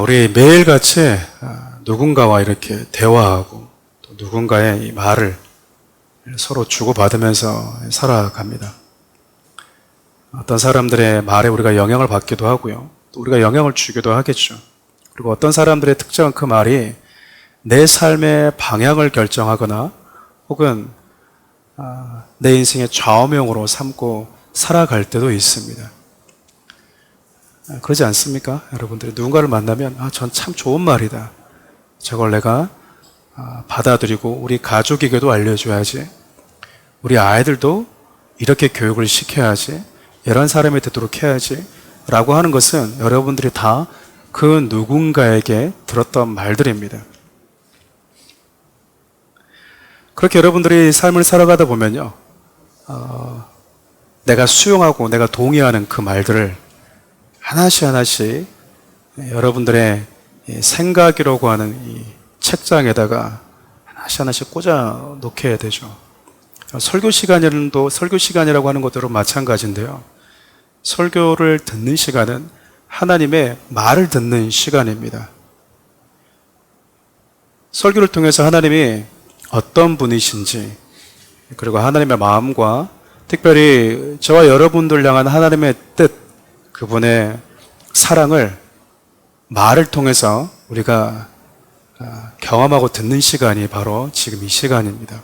우리 매일같이 누군가와 이렇게 대화하고 또 누군가의 이 말을 서로 주고받으면서 살아갑니다. 어떤 사람들의 말에 우리가 영향을 받기도 하고요. 또 우리가 영향을 주기도 하겠죠. 그리고 어떤 사람들의 특정한 그 말이 내 삶의 방향을 결정하거나 혹은 내 인생의 좌우명으로 삼고 살아갈 때도 있습니다. 그러지 않습니까? 여러분들이 누군가를 만나면 전 참 좋은 말이다. 저걸 내가 받아들이고 우리 가족에게도 알려줘야지. 우리 아이들도 이렇게 교육을 시켜야지. 이런 사람이 되도록 해야지. 라고 하는 것은 여러분들이 다 그 누군가에게 들었던 말들입니다. 그렇게 여러분들이 삶을 살아가다 보면요. 내가 수용하고 내가 동의하는 그 말들을 하나씩 여러분들의 생각이라고 하는 이 책장에다가 하나씩 꽂아 놓게 되죠. 설교 시간이라고 하는 것도 마찬가지인데요. 설교를 듣는 시간은 하나님의 말을 듣는 시간입니다. 설교를 통해서 하나님이 어떤 분이신지, 그리고 하나님의 마음과 특별히 저와 여러분들 향한 하나님의 뜻, 그분의 사랑을 말을 통해서 우리가 경험하고 듣는 시간이 바로 지금 이 시간입니다.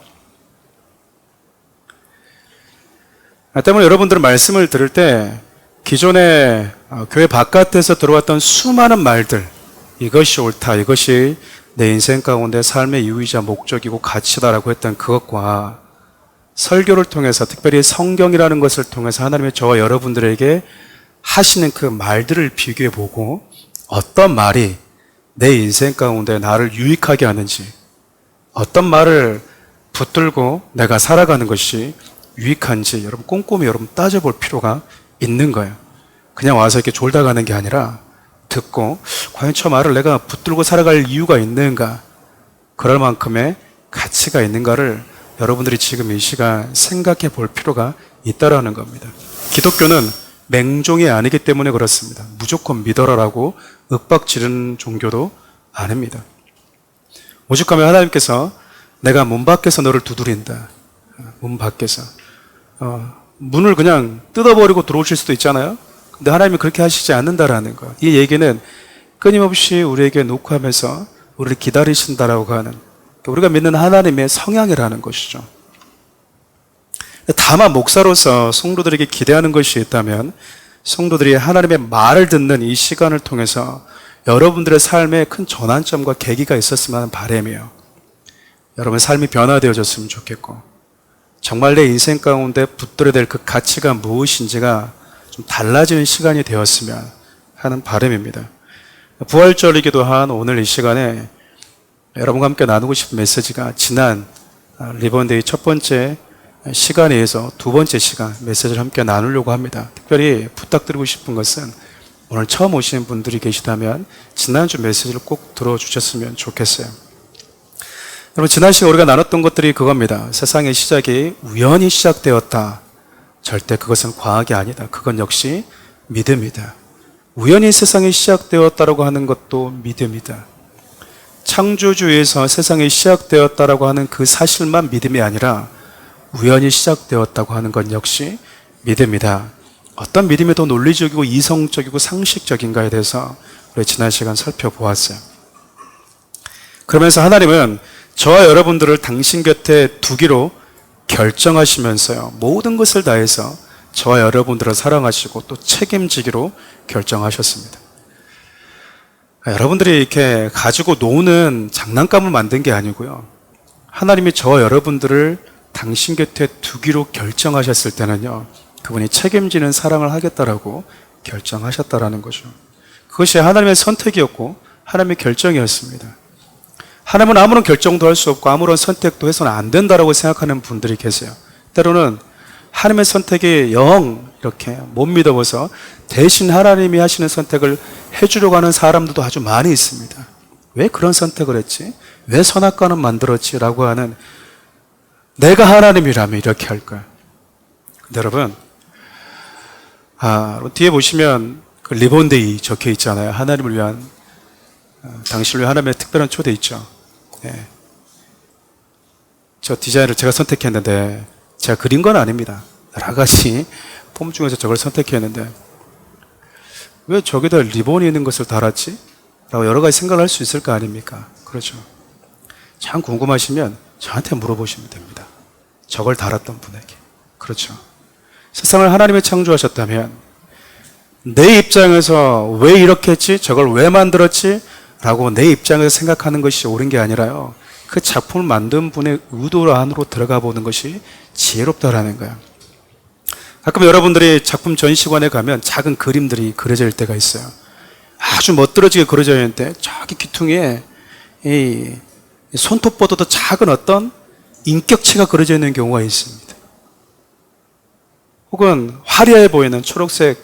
때문에 여러분들은 말씀을 들을 때 기존에 교회 바깥에서 들어왔던 수많은 말들, 이것이 옳다, 이것이 내 인생 가운데 삶의 이유이자 목적이고 가치다라고 했던 그것과 설교를 통해서, 특별히 성경이라는 것을 통해서 하나님의 저와 여러분들에게 하시는 그 말들을 비교해 보고 어떤 말이 내 인생 가운데 나를 유익하게 하는지, 어떤 말을 붙들고 내가 살아가는 것이 유익한지 여러분 꼼꼼히 따져볼 필요가 있는 거예요. 그냥 와서 이렇게 졸다 가는 게 아니라 듣고 과연 저 말을 내가 붙들고 살아갈 이유가 있는가, 그럴 만큼의 가치가 있는가를 여러분들이 지금 이 시간 생각해 볼 필요가 있다라는 겁니다. 기독교는 맹종이 아니기 때문에 그렇습니다. 무조건 믿어라라고 윽박 지르는 종교도 아닙니다. 오죽하면 하나님께서 내가 문 밖에서 너를 두드린다. 문 밖에서. 문을 그냥 뜯어버리고 들어오실 수도 있잖아요. 근데 하나님이 그렇게 하시지 않는다라는 거. 이 얘기는 끊임없이 우리에게 녹화하면서 우리를 기다리신다라고 하는, 우리가 믿는 하나님의 성향이라는 것이죠. 다만 목사로서 성도들에게 기대하는 것이 있다면 성도들이 하나님의 말을 듣는 이 시간을 통해서 여러분들의 삶에 큰 전환점과 계기가 있었으면 하는 바람이에요. 여러분의 삶이 변화되어졌으면 좋겠고, 정말 내 인생 가운데 붙들어야 될 그 가치가 무엇인지가 좀 달라지는 시간이 되었으면 하는 바람입니다. 부활절이기도 한 오늘 이 시간에 여러분과 함께 나누고 싶은 메시지가 지난 리본데이 첫 번째 시간에 의해서 두 번째 시간 메시지를 함께 나누려고 합니다. 특별히 부탁드리고 싶은 것은 오늘 처음 오시는 분들이 계시다면 지난주 메시지를 꼭 들어주셨으면 좋겠어요. 여러분, 지난 시간 우리가 나눴던 것들이 그겁니다. 세상의 시작이 우연히 시작되었다. 절대 그것은 과학이 아니다. 그건 역시 믿음이다. 우연히 세상이 시작되었다라고 하는 것도 믿음이다. 창조주에서 세상이 시작되었다라고 하는 그 사실만 믿음이 아니라 우연히 시작되었다고 하는 건 역시 믿음이다. 어떤 믿음이 더 논리적이고 이성적이고 상식적인가에 대해서 우리 지난 시간 살펴보았어요. 그러면서 하나님은 저와 여러분들을 당신 곁에 두기로 결정하시면서요, 모든 것을 다해서 저와 여러분들을 사랑하시고 또 책임지기로 결정하셨습니다. 여러분들이 이렇게 가지고 노는 장난감을 만든 게 아니고요, 하나님이 저와 여러분들을 당신 곁에 두기로 결정하셨을 때는요, 그분이 책임지는 사랑을 하겠다라고 결정하셨다라는 거죠. 그것이 하나님의 선택이었고 하나님의 결정이었습니다. 하나님은 아무런 결정도 할 수 없고 아무런 선택도 해서는 안 된다라고 생각하는 분들이 계세요. 때로는 하나님의 선택이 영 이렇게 못 믿어서 대신 하나님이 하시는 선택을 해주려고 하는 사람들도 아주 많이 있습니다. 왜 그런 선택을 했지? 왜 선악과는 만들었지? 라고 하는, 내가 하나님이라면 이렇게 할 거야. 근데 여러분, 뒤에 보시면 그 리본데이 적혀 있잖아요. 하나님을 위한 당신을 위해 하나님의 특별한 초대 있죠. 예. 저 디자인을 제가 선택했는데 제가 그린 건 아닙니다. 여러 가지 폼 중에서 저걸 선택했는데 왜 저기다 리본이 있는 것을 달았지? 라고 여러 가지 생각을 할 수 있을 거 아닙니까? 그렇죠. 참 궁금하시면 저한테 물어보시면 됩니다. 저걸 달았던 분에게. 그렇죠. 세상을 하나님이 창조하셨다면 내 입장에서 왜 이렇게 했지? 저걸 왜 만들었지? 라고 내 입장에서 생각하는 것이 옳은 게 아니라요. 그 작품을 만든 분의 의도 안으로 들어가 보는 것이 지혜롭다라는 거예요. 가끔 여러분들이 작품 전시관에 가면 작은 그림들이 그려져 있을 때가 있어요. 아주 멋들어지게 그려져 있는데 저기 귀퉁이에 이 손톱보다도 작은 어떤 인격체가 그려져 있는 경우가 있습니다. 혹은 화려해 보이는 초록색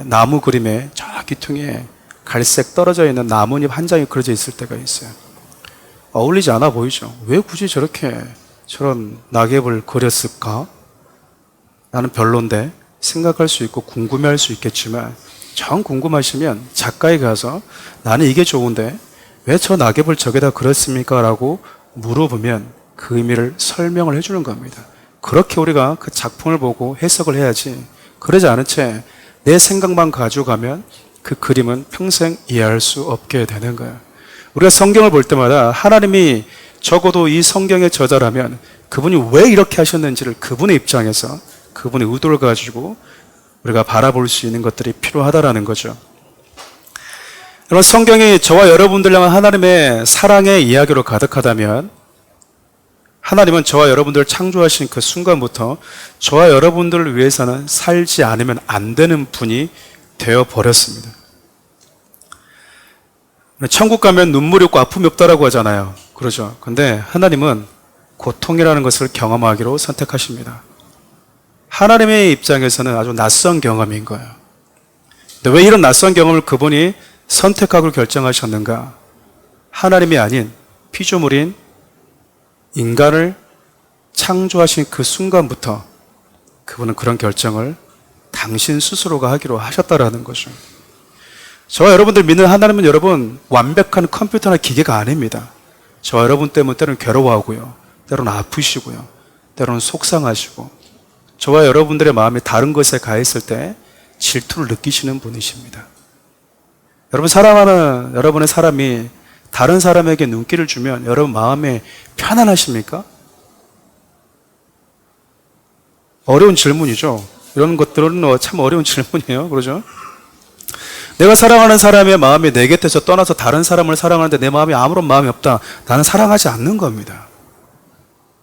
나무 그림에 저 귀퉁이에 갈색 떨어져 있는 나뭇잎 한 장이 그려져 있을 때가 있어요. 어울리지 않아 보이죠? 왜 굳이 저런 낙엽을 그렸을까? 나는 별론데 생각할 수 있고 궁금해할 수 있겠지만 정 궁금하시면 작가에 가서 나는 이게 좋은데 왜 저 낙엽을 저기다 그렸습니까? 라고 물어보면 그 의미를 설명을 해주는 겁니다. 그렇게 우리가 그 작품을 보고 해석을 해야지 그러지 않은 채 내 생각만 가져가면 그 그림은 평생 이해할 수 없게 되는 거예요. 우리가 성경을 볼 때마다 하나님이 적어도 이 성경의 저자라면 그분이 왜 이렇게 하셨는지를 그분의 입장에서 그분의 의도를 가지고 우리가 바라볼 수 있는 것들이 필요하다라는 거죠. 여러분, 성경이 저와 여러분들 향한 하나님의 사랑의 이야기로 가득하다면 하나님은 저와 여러분들을 창조하신 그 순간부터 저와 여러분들을 위해서는 살지 않으면 안 되는 분이 되어버렸습니다. 천국 가면 눈물이 없고 아픔이 없다라고 하잖아요. 그러죠. 근데 하나님은 고통이라는 것을 경험하기로 선택하십니다. 하나님의 입장에서는 아주 낯선 경험인 거예요. 근데 왜 이런 낯선 경험을 그분이 선택하고 결정하셨는가? 하나님이 아닌 피조물인 인간을 창조하신 그 순간부터 그분은 그런 결정을 당신 스스로가 하기로 하셨다라는 거죠. 저와 여러분들 믿는 하나님은 여러분 완벽한 컴퓨터나 기계가 아닙니다. 저와 여러분 때문에 때로는 괴로워하고요. 때로는 아프시고요. 때로는 속상하시고 저와 여러분들의 마음이 다른 것에 가 있을 때 질투를 느끼시는 분이십니다. 여러분 사랑하는 여러분의 사람이 다른 사람에게 눈길을 주면 여러분 마음에 편안하십니까? 어려운 질문이죠. 이런 것들은 참 어려운 질문이에요. 그러죠? 내가 사랑하는 사람의 마음이 내 곁에서 떠나서 다른 사람을 사랑하는데 내 마음이 아무런 마음이 없다. 나는 사랑하지 않는 겁니다.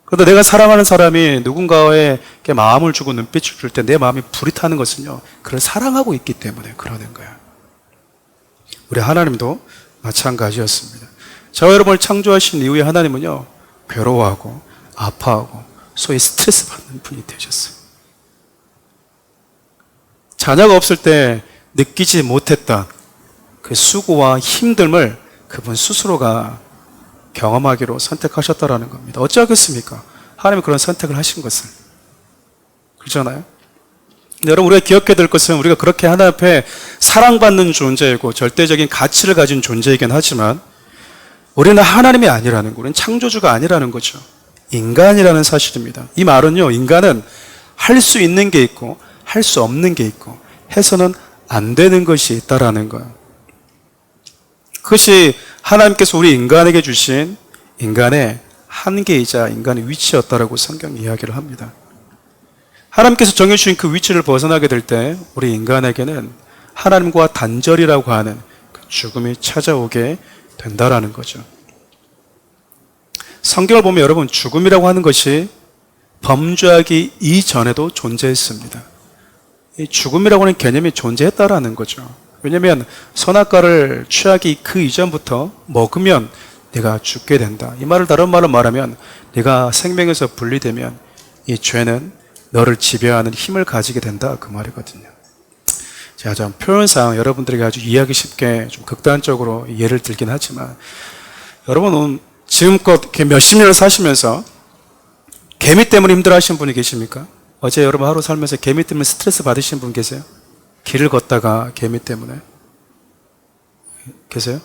그런데 내가 사랑하는 사람이 누군가에게 마음을 주고 눈빛을 줄 때 내 마음이 불이 타는 것은요. 그를 사랑하고 있기 때문에 그러는 거예요. 우리 하나님도 마찬가지였습니다. 저와 여러분을 창조하신 이후에 하나님은요. 괴로워하고 아파하고 소위 스트레스 받는 분이 되셨어요. 자녀가 없을 때 느끼지 못했던 그 수고와 힘듦을 그분 스스로가 경험하기로 선택하셨다라는 겁니다. 어찌하겠습니까? 하나님이 그런 선택을 하신 것을. 그렇잖아요? 근데 여러분 우리가 기억해야 될 것은 우리가 그렇게 하나님 앞에 사랑받는 존재이고 절대적인 가치를 가진 존재이긴 하지만 우리는 하나님이 아니라는 거, 우리는 창조주가 아니라는 거죠. 인간이라는 사실입니다. 이 말은요, 인간은 할 수 있는 게 있고 할 수 없는 게 있고 해서는 안 되는 것이 있다라는 거예요. 그것이 하나님께서 우리 인간에게 주신 인간의 한계이자 인간의 위치였다라고 성경이 이야기를 합니다. 하나님께서 정해주신 그 위치를 벗어나게 될 때 우리 인간에게는 하나님과 단절이라고 하는 그 죽음이 찾아오게 된다라는 거죠. 성경을 보면 여러분 죽음이라고 하는 것이 범죄하기 이전에도 존재했습니다. 이 죽음이라고 하는 개념이 존재했다라는 거죠. 왜냐하면 선악과를 취하기 그 이전부터 먹으면 네가 죽게 된다. 이 말을 다른 말로 말하면 네가 생명에서 분리되면 이 죄는 너를 지배하는 힘을 가지게 된다. 그 말이거든요. 제가 좀 표현상 여러분들에게 아주 이해하기 쉽게 좀 극단적으로 예를 들긴 하지만 여러분은 지금껏 몇십 년을 사시면서 개미 때문에 힘들어 하시는 분이 계십니까? 어제 여러분 하루 살면서 개미 때문에 스트레스 받으신 분 계세요? 길을 걷다가 개미 때문에 계세요?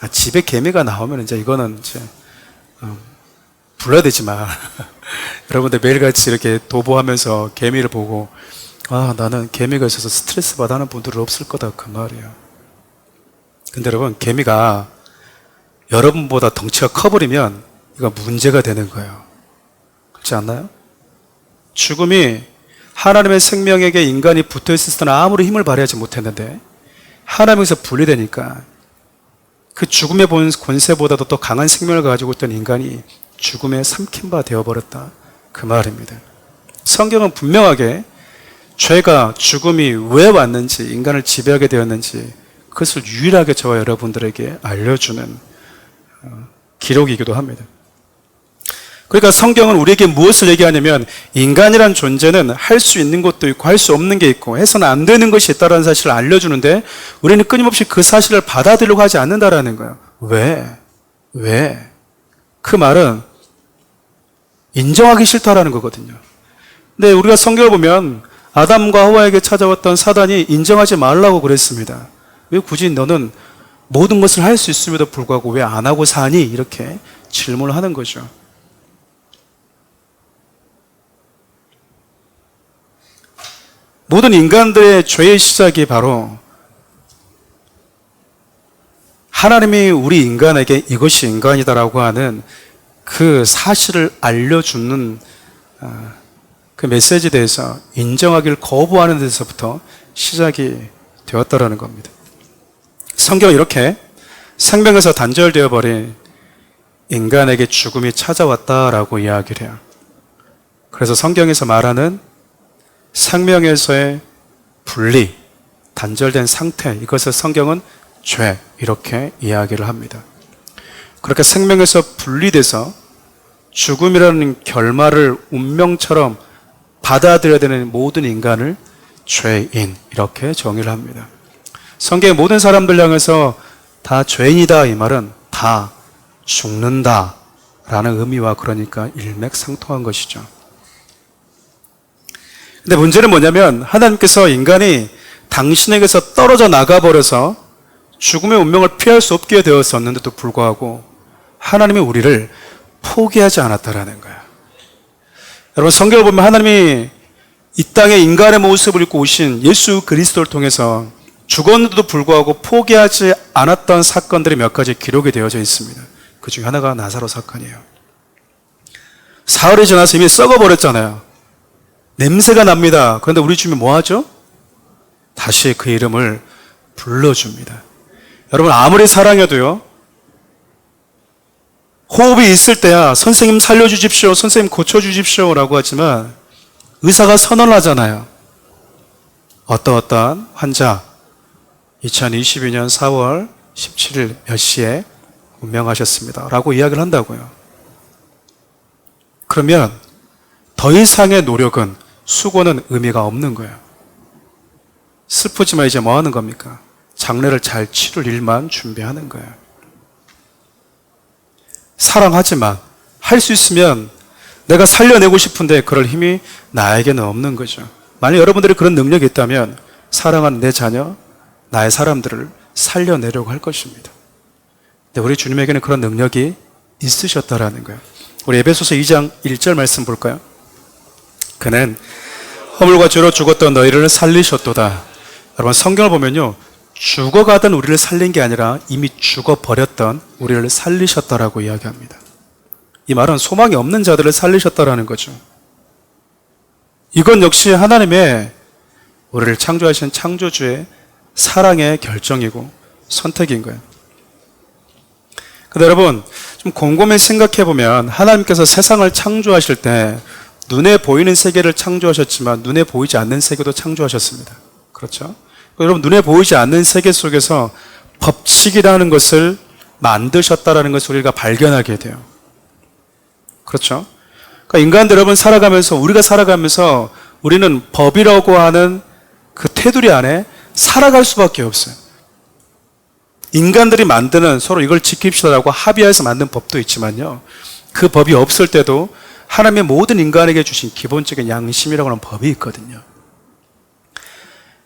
집에 개미가 나오면 이제 이거는 이제 불러야 되지만 여러분들 매일같이 이렇게 도보하면서 개미를 보고 나는 개미가 있어서 스트레스 받아 하는 분들은 없을 거다 그 말이에요. 근데 여러분, 개미가 여러분보다 덩치가 커버리면 이거 문제가 되는 거예요. 그렇지 않나요? 죽음이 하나님의 생명에게 인간이 붙어 있을 때는 아무리 힘을 발휘하지 못했는데 하나님에서 분리되니까 그 죽음의 권세보다도 더 강한 생명을 가지고 있던 인간이 죽음에 삼킨 바 되어버렸다 그 말입니다. 성경은 분명하게 죄가, 죽음이 왜 왔는지, 인간을 지배하게 되었는지 그것을 유일하게 저와 여러분들에게 알려주는 기록이기도 합니다. 그러니까 성경은 우리에게 무엇을 얘기하냐면 인간이란 존재는 할 수 있는 것도 있고 할 수 없는 게 있고 해서는 안 되는 것이 있다는 사실을 알려주는데 우리는 끊임없이 그 사실을 받아들이려고 하지 않는다라는 거예요. 왜? 그 말은 인정하기 싫다라는 거거든요. 근데 우리가 성경을 보면 아담과 하와에게 찾아왔던 사단이 인정하지 말라고 그랬습니다. 왜 굳이 너는 모든 것을 할 수 있음에도 불구하고 왜 안 하고 사니? 이렇게 질문을 하는 거죠. 모든 인간들의 죄의 시작이 바로 하나님이 우리 인간에게 이것이 인간이다라고 하는 그 사실을 알려주는 그 메시지에 대해서 인정하기를 거부하는 데서부터 시작이 되었다라는 겁니다. 성경은 이렇게 생명에서 단절되어 버린 인간에게 죽음이 찾아왔다라고 이야기를 해요. 그래서 성경에서 말하는 생명에서의 분리, 단절된 상태, 이것을 성경은 죄, 이렇게 이야기를 합니다. 그렇게 생명에서 분리돼서 죽음이라는 결말을 운명처럼 받아들여야 되는 모든 인간을 죄인, 이렇게 정의를 합니다. 성경의 모든 사람들 향해서 다 죄인이다, 이 말은 다 죽는다 라는 의미와 그러니까 일맥상통한 것이죠. 근데 문제는 뭐냐면 하나님께서 인간이 당신에게서 떨어져 나가버려서 죽음의 운명을 피할 수 없게 되었었는데도 불구하고 하나님이 우리를 포기하지 않았다라는 거예요. 여러분, 성경을 보면 하나님이 이 땅에 인간의 모습을 입고 오신 예수 그리스도를 통해서 죽었는데도 불구하고 포기하지 않았던 사건들이 몇 가지 기록이 되어져 있습니다. 그 중에 하나가 나사로 사건이에요. 사흘이 지나서 이미 썩어버렸잖아요. 냄새가 납니다. 그런데 우리 주님이 뭐 하죠? 다시 그 이름을 불러줍니다. 여러분, 아무리 사랑해도요, 호흡이 있을 때야 선생님 살려주십시오, 선생님 고쳐주십시오 라고 하지만 의사가 선언을 하잖아요. 어떠한 환자 2022년 4월 17일 몇 시에 운명하셨습니다 라고 이야기를 한다고요. 그러면 더 이상의 노력은, 수고는 의미가 없는 거예요. 슬프지만 이제 뭐 하는 겁니까? 장례를 잘 치를 일만 준비하는 거예요. 사랑하지만 할 수 있으면 내가 살려내고 싶은데 그럴 힘이 나에게는 없는 거죠. 만약 여러분들이 그런 능력이 있다면 사랑하는 내 자녀, 나의 사람들을 살려내려고 할 것입니다. 근데 우리 주님에게는 그런 능력이 있으셨다라는 거예요. 우리 에베소서 2장 1절 말씀 볼까요? 그는 허물과 죄로 죽었던 너희를 살리셨도다. 여러분, 성경을 보면요, 죽어가던 우리를 살린 게 아니라 이미 죽어버렸던 우리를 살리셨다라고 이야기합니다. 이 말은 소망이 없는 자들을 살리셨다라는 거죠. 이건 역시 하나님의 우리를 창조하신 창조주의 사랑의 결정이고 선택인 거예요. 근데 여러분, 좀 곰곰이 생각해 보면 하나님께서 세상을 창조하실 때 눈에 보이는 세계를 창조하셨지만 눈에 보이지 않는 세계도 창조하셨습니다. 그렇죠? 여러분, 눈에 보이지 않는 세계 속에서 법칙이라는 것을 만드셨다라는 것을 우리가 발견하게 돼요. 그렇죠? 그러니까 인간들 여러분 우리가 살아가면서 우리는 법이라고 하는 그 테두리 안에 살아갈 수밖에 없어요. 인간들이 만드는, 서로 이걸 지킵시다라고 합의해서 만든 법도 있지만요, 그 법이 없을 때도 하나님의 모든 인간에게 주신 기본적인 양심이라고 하는 법이 있거든요.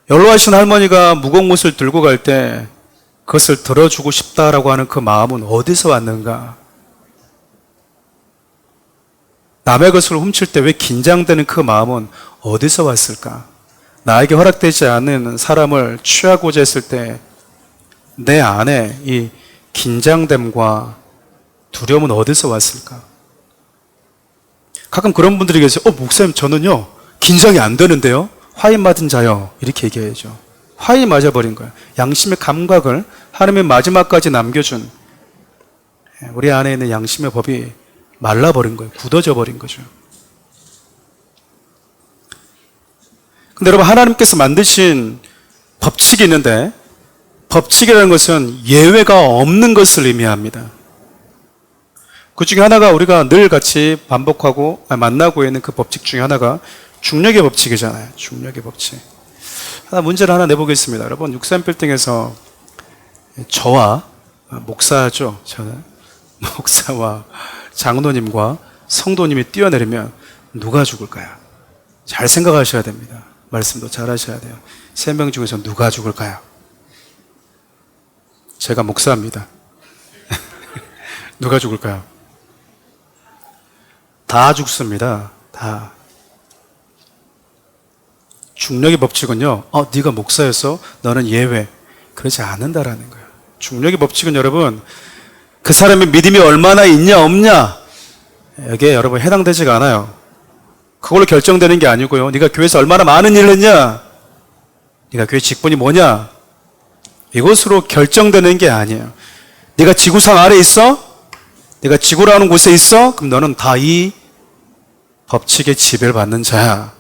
연로하신 할머니가 무거운 것을 들고 갈 때 그것을 들어주고 싶다라고 하는 그 마음은 어디서 왔는가? 남의 것을 훔칠 때 왜 긴장되는 그 마음은 어디서 왔을까? 나에게 허락되지 않은 사람을 취하고자 했을 때 내 안에 이 긴장됨과 두려움은 어디서 왔을까? 가끔 그런 분들이 계세요. 목사님, 저는요, 긴장이 안 되는데요? 화인 맞은 자요. 이렇게 얘기해야죠. 화인이 맞아버린 거예요. 양심의 감각을 하나님의 마지막까지 남겨준 우리 안에 있는 양심의 법이 말라버린 거예요. 굳어져 버린 거죠. 근데 여러분, 하나님께서 만드신 법칙이 있는데 법칙이라는 것은 예외가 없는 것을 의미합니다. 그 중에 하나가 우리가 늘 같이 반복하고 만나고 있는 그 법칙 중에 하나가 중력의 법칙이잖아요. 중력의 법칙. 문제를 하나 내보겠습니다. 여러분, 63빌딩에서 저와 목사죠. 저는 목사와 장로님과 성도님이 뛰어내리면 누가 죽을까요? 잘 생각하셔야 됩니다. 말씀도 잘 하셔야 돼요. 3명 중에서 누가 죽을까요? 제가 목사입니다. 누가 죽을까요? 다 죽습니다. 다. 중력의 법칙은요, 네가 목사였어? 너는 예외. 그러지 않는다라는 거예요. 중력의 법칙은 여러분, 그 사람의 믿음이 얼마나 있냐 없냐 여기에 여러분 해당되지가 않아요. 그걸로 결정되는 게 아니고요. 네가 교회에서 얼마나 많은 일을 했냐, 네가 교회 직분이 뭐냐, 이것으로 결정되는 게 아니에요. 네가 지구상 아래 있어? 네가 지구라는 곳에 있어? 그럼 너는 다 이 법칙의 지배를 받는 자야.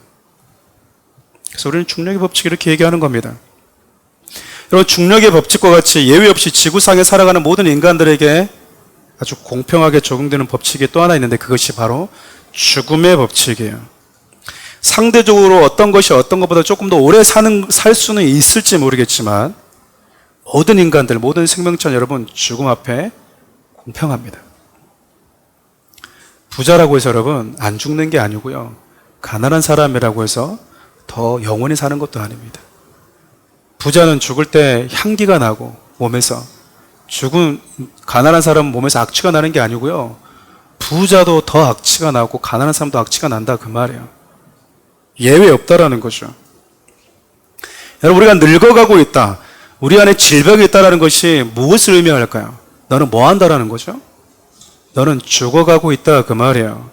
그래서 우리는 중력의 법칙 이렇게 얘기하는 겁니다. 여러분, 중력의 법칙과 같이 예외 없이 지구상에 살아가는 모든 인간들에게 아주 공평하게 적용되는 법칙이 또 하나 있는데 그것이 바로 죽음의 법칙이에요. 상대적으로 어떤 것이 어떤 것보다 조금 더 오래 살 수는 있을지 모르겠지만 모든 인간들, 모든 생명체는 여러분 죽음 앞에 공평합니다. 부자라고 해서 여러분 안 죽는 게 아니고요. 가난한 사람이라고 해서 더 영원히 사는 것도 아닙니다. 부자는 죽을 때 향기가 나고 몸에서, 죽은 가난한 사람은 몸에서 악취가 나는 게 아니고요. 부자도 더 악취가 나고 가난한 사람도 악취가 난다 그 말이에요. 예외 없다라는 거죠. 여러분, 우리가 늙어가고 있다, 우리 안에 질병이 있다는 것이 무엇을 의미할까요? 너는 뭐 한다라는 거죠? 너는 죽어가고 있다 그 말이에요.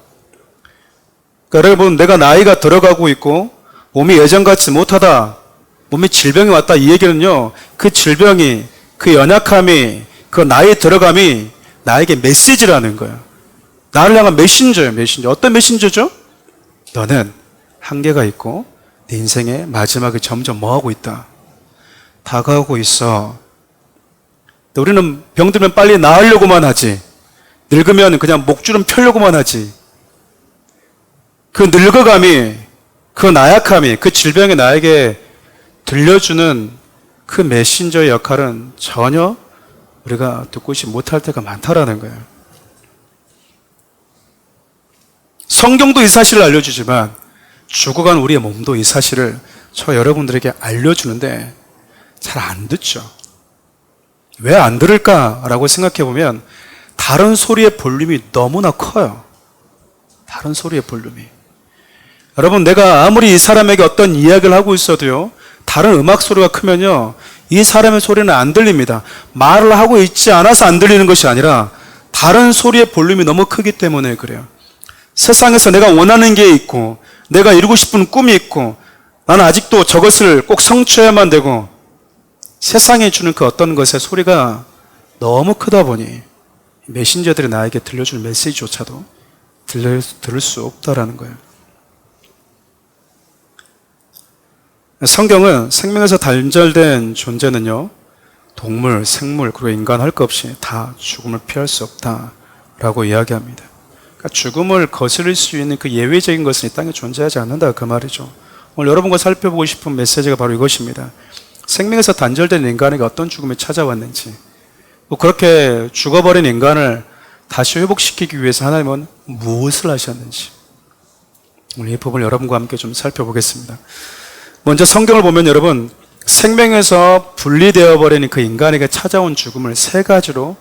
그러니까 여러분, 내가 나이가 들어가고 있고 몸이 예전같이 못하다, 몸에 질병이 왔다, 이 얘기는요, 그 질병이, 그 연약함이, 그 나이 들어감이 나에게 메시지라는 거예요. 나를 향한 메신저예요. 메신저. 어떤 메신저죠? 너는 한계가 있고 네 인생의 마지막에 점점 뭐하고 있다? 다가오고 있어. 우리는 병들면 빨리 나으려고만 하지, 늙으면 그냥 목주름 펴려고만 하지. 그 늙어감이, 그 나약함이, 그 질병이 나에게 들려주는 그 메신저의 역할은 전혀 우리가 듣고시 못할 때가 많다라는 거예요. 성경도 이 사실을 알려주지만 죽어간 우리의 몸도 이 사실을 저 여러분들에게 알려주는데 잘 안 듣죠. 왜 안 들을까라고 생각해 보면 다른 소리의 볼륨이 너무나 커요. 다른 소리의 볼륨이. 여러분, 내가 아무리 이 사람에게 어떤 이야기를 하고 있어도요, 다른 음악 소리가 크면요, 이 사람의 소리는 안 들립니다. 말을 하고 있지 않아서 안 들리는 것이 아니라 다른 소리의 볼륨이 너무 크기 때문에 그래요. 세상에서 내가 원하는 게 있고 내가 이루고 싶은 꿈이 있고 나는 아직도 저것을 꼭 성취해야만 되고, 세상에 주는 그 어떤 것의 소리가 너무 크다 보니 메신저들이 나에게 들려줄 메시지조차도 들을 수 없다라는 거예요. 성경은 생명에서 단절된 존재는요, 동물, 생물, 그리고 인간 할 것 없이 다 죽음을 피할 수 없다라고 이야기합니다. 그러니까 죽음을 거스를 수 있는 그 예외적인 것은 이 땅에 존재하지 않는다 그 말이죠. 오늘 여러분과 살펴보고 싶은 메시지가 바로 이것입니다. 생명에서 단절된 인간에게 어떤 죽음이 찾아왔는지, 그렇게 죽어버린 인간을 다시 회복시키기 위해서 하나님은 무엇을 하셨는지, 오늘 이 부분을 여러분과 함께 좀 살펴보겠습니다. 먼저 성경을 보면 여러분, 생명에서 분리되어 버린 그 인간에게 찾아온 죽음을 세 가지로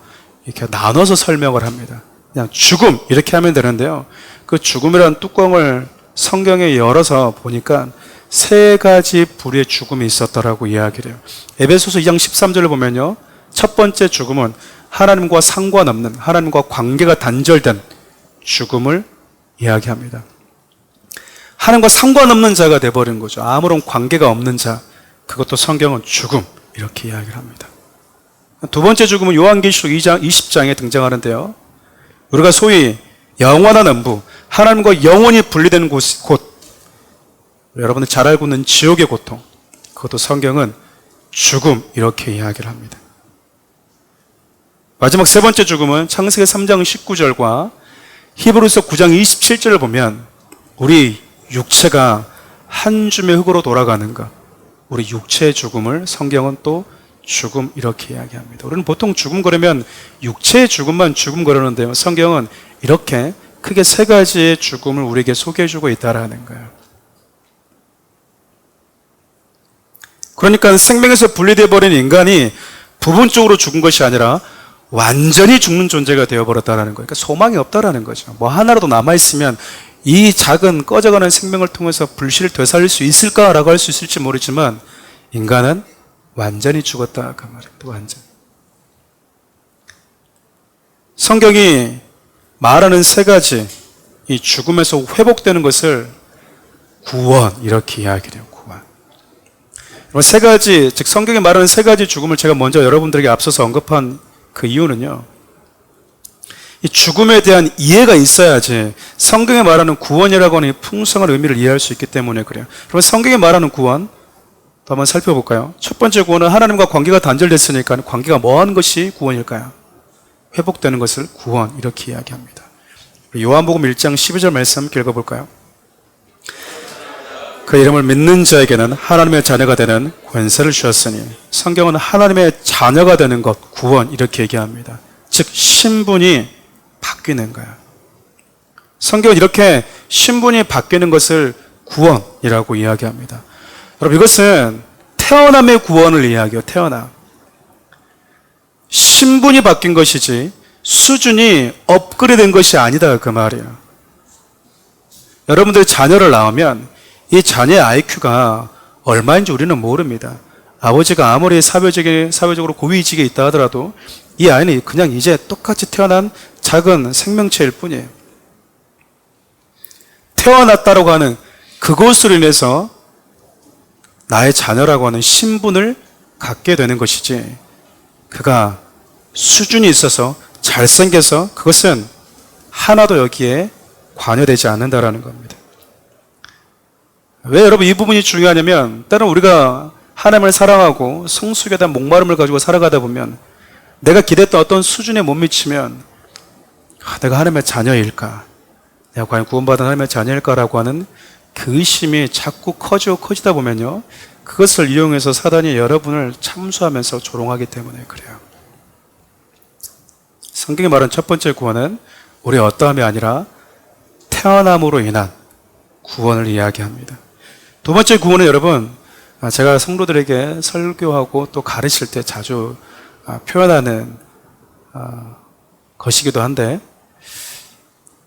이렇게 나눠서 설명을 합니다. 그냥 죽음 이렇게 하면 되는데요. 그 죽음이라는 뚜껑을 성경에 열어서 보니까 세 가지 부류의 죽음이 있었다라고 이야기를 해요. 에베소서 2장 13절을 보면요. 첫 번째 죽음은 하나님과 상관없는, 하나님과 관계가 단절된 죽음을 이야기합니다. 하나님과 상관없는 자가 되어버린 거죠. 아무런 관계가 없는 자, 그것도 성경은 죽음 이렇게 이야기를 합니다. 두 번째 죽음은 요한계시록 2장 20장에 등장하는데요. 우리가 소위 영원한 음부, 하나님과 영원히 분리되는 곳, 여러분들 잘 알고 있는 지옥의 고통, 그것도 성경은 죽음 이렇게 이야기를 합니다. 마지막 세 번째 죽음은 창세기 3장 19절과 히브리서 9장 27절을 보면 우리 육체가 한 줌의 흙으로 돌아가는 것, 우리 육체의 죽음을 성경은 또 죽음 이렇게 이야기합니다. 우리는 보통 죽음 그러면 육체의 죽음만 죽음 그러는데요. 성경은 이렇게 크게 세 가지의 죽음을 우리에게 소개해주고 있다라는 거예요. 그러니까 생명에서 분리되어 버린 인간이 부분적으로 죽은 것이 아니라 완전히 죽는 존재가 되어버렸다는 거예요. 그러니까 소망이 없다라는 거죠. 뭐 하나라도 남아있으면 이 작은 꺼져가는 생명을 통해서 불씨를 되살릴 수 있을까라고 할 수 있을지 모르지만 인간은 완전히 죽었다 그 말입니다. 완전. 성경이 말하는 세 가지 이 죽음에서 회복되는 것을 구원 이렇게 이야기해요. 구원. 세 가지, 즉 성경이 말하는 세 가지 죽음을 제가 먼저 여러분들에게 앞서서 언급한 그 이유는요. 이 죽음에 대한 이해가 있어야지 성경이 말하는 구원이라고 하는 풍성한 의미를 이해할 수 있기 때문에 그래요. 그러면 성경이 말하는 구원 또 한번 살펴볼까요? 첫 번째 구원은 하나님과 관계가 단절됐으니까 관계가 뭐하는 것이 구원일까요? 회복되는 것을 구원 이렇게 이야기합니다. 요한복음 1장 12절 말씀 함께 읽어볼까요? 그 이름을 믿는 자에게는 하나님의 자녀가 되는 권세를 주셨으니 성경은 하나님의 자녀가 되는 것 구원 이렇게 얘기합니다. 즉 신분이 바뀌는 거야. 성경은 이렇게 신분이 바뀌는 것을 구원이라고 이야기합니다. 여러분 이것은 태어남의 구원을 이야기해요. 태어남. 신분이 바뀐 것이지 수준이 업그레이드된 것이 아니다 그 말이에요. 여러분들이 자녀를 낳으면 이 자녀의 IQ가 얼마인지 우리는 모릅니다. 아버지가 아무리 사회적으로 고위직에 있다 하더라도 이 아이는 그냥 이제 똑같이 태어난 작은 생명체일 뿐이에요. 태어났다라고 하는 그것으로 인해서 나의 자녀라고 하는 신분을 갖게 되는 것이지 그가 수준이 있어서 잘생겨서 그것은 하나도 여기에 관여되지 않는다라는 겁니다. 왜 여러분 이 부분이 중요하냐면 때로는 우리가 하나님을 사랑하고 성숙에 대한 목마름을 가지고 살아가다 보면 내가 기대했던 어떤 수준에 못 미치면 내가 하나님의 자녀일까? 내가 과연 구원받은 하나님의 자녀일까라고 하는 그 의심이 자꾸 커지다 보면요. 그것을 이용해서 사단이 여러분을 참수하면서 조롱하기 때문에 그래요. 성경이 말하는 첫 번째 구원은 우리의 어떠함이 아니라 태어남으로 인한 구원을 이야기합니다. 두 번째 구원은 여러분 제가 성도들에게 설교하고 또 가르칠 때 자주 표현하는 것이기도 한데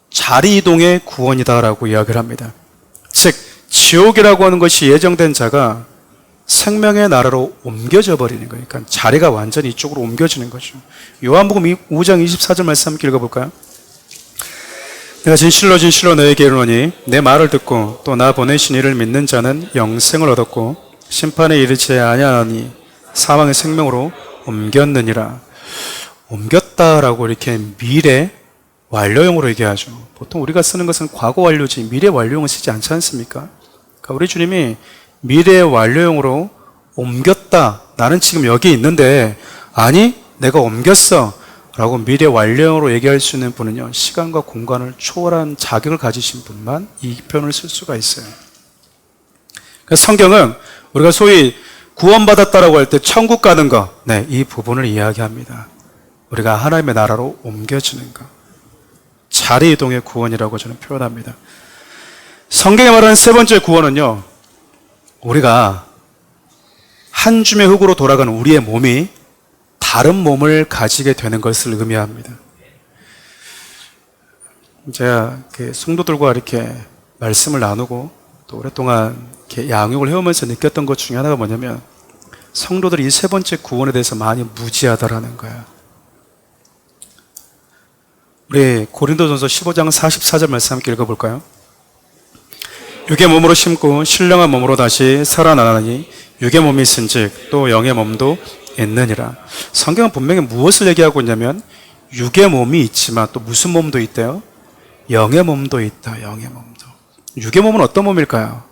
자리 이동의 구원이다라고 이야기를 합니다. 즉 지옥이라고 하는 것이 예정된 자가 생명의 나라로 옮겨져 버리는 거예요. 그러니까 자리가 완전히 이쪽으로 옮겨지는 거죠. 요한복음 5장 24절 말씀 함께 읽어볼까요? 내가 진실로 너에게 이르노니 내 말을 듣고 또 나 보내신 이를 믿는 자는 영생을 얻었고 심판에 이르지 아니하니 사망의 생명으로 옮겼느니라. 옮겼다라고 이렇게 미래 완료형으로 얘기하죠. 보통 우리가 쓰는 것은 과거 완료지 미래 완료형을 쓰지 않지 않습니까? 그러니까 우리 주님이 미래 완료형으로 옮겼다. 나는 지금 여기 있는데 아니 내가 옮겼어 라고 미래 완료형으로 얘기할 수 있는 분은요 시간과 공간을 초월한 자격을 가지신 분만 이 표현을 쓸 수가 있어요. 그래서 성경은 우리가 소위 구원받았다라고 할 때 천국 가는 거, 네, 이 부분을 이야기합니다. 우리가 하나님의 나라로 옮겨지는 것, 자리 이동의 구원이라고 저는 표현합니다. 성경에 말하는 세 번째 구원은요 우리가 한 줌의 흙으로 돌아가는 우리의 몸이 다른 몸을 가지게 되는 것을 의미합니다. 제가 성도들과 이렇게 말씀을 나누고 또 오랫동안 이렇게 양육을 해오면서 느꼈던 것 중에 하나가 뭐냐면 성도들이 이 세 번째 구원에 대해서 많이 무지하다라는 거예요. 우리 고린도전서 15장 44절 말씀 함께 읽어볼까요? 육의 몸으로 심고 신령한 몸으로 다시 살아나나니 육의 몸이 있은즉 또 영의 몸도 있느니라. 성경은 분명히 무엇을 얘기하고 있냐면 육의 몸이 있지만 또 무슨 몸도 있대요? 영의 몸도 있다. 영의 몸도. 육의 몸은 어떤 몸일까요?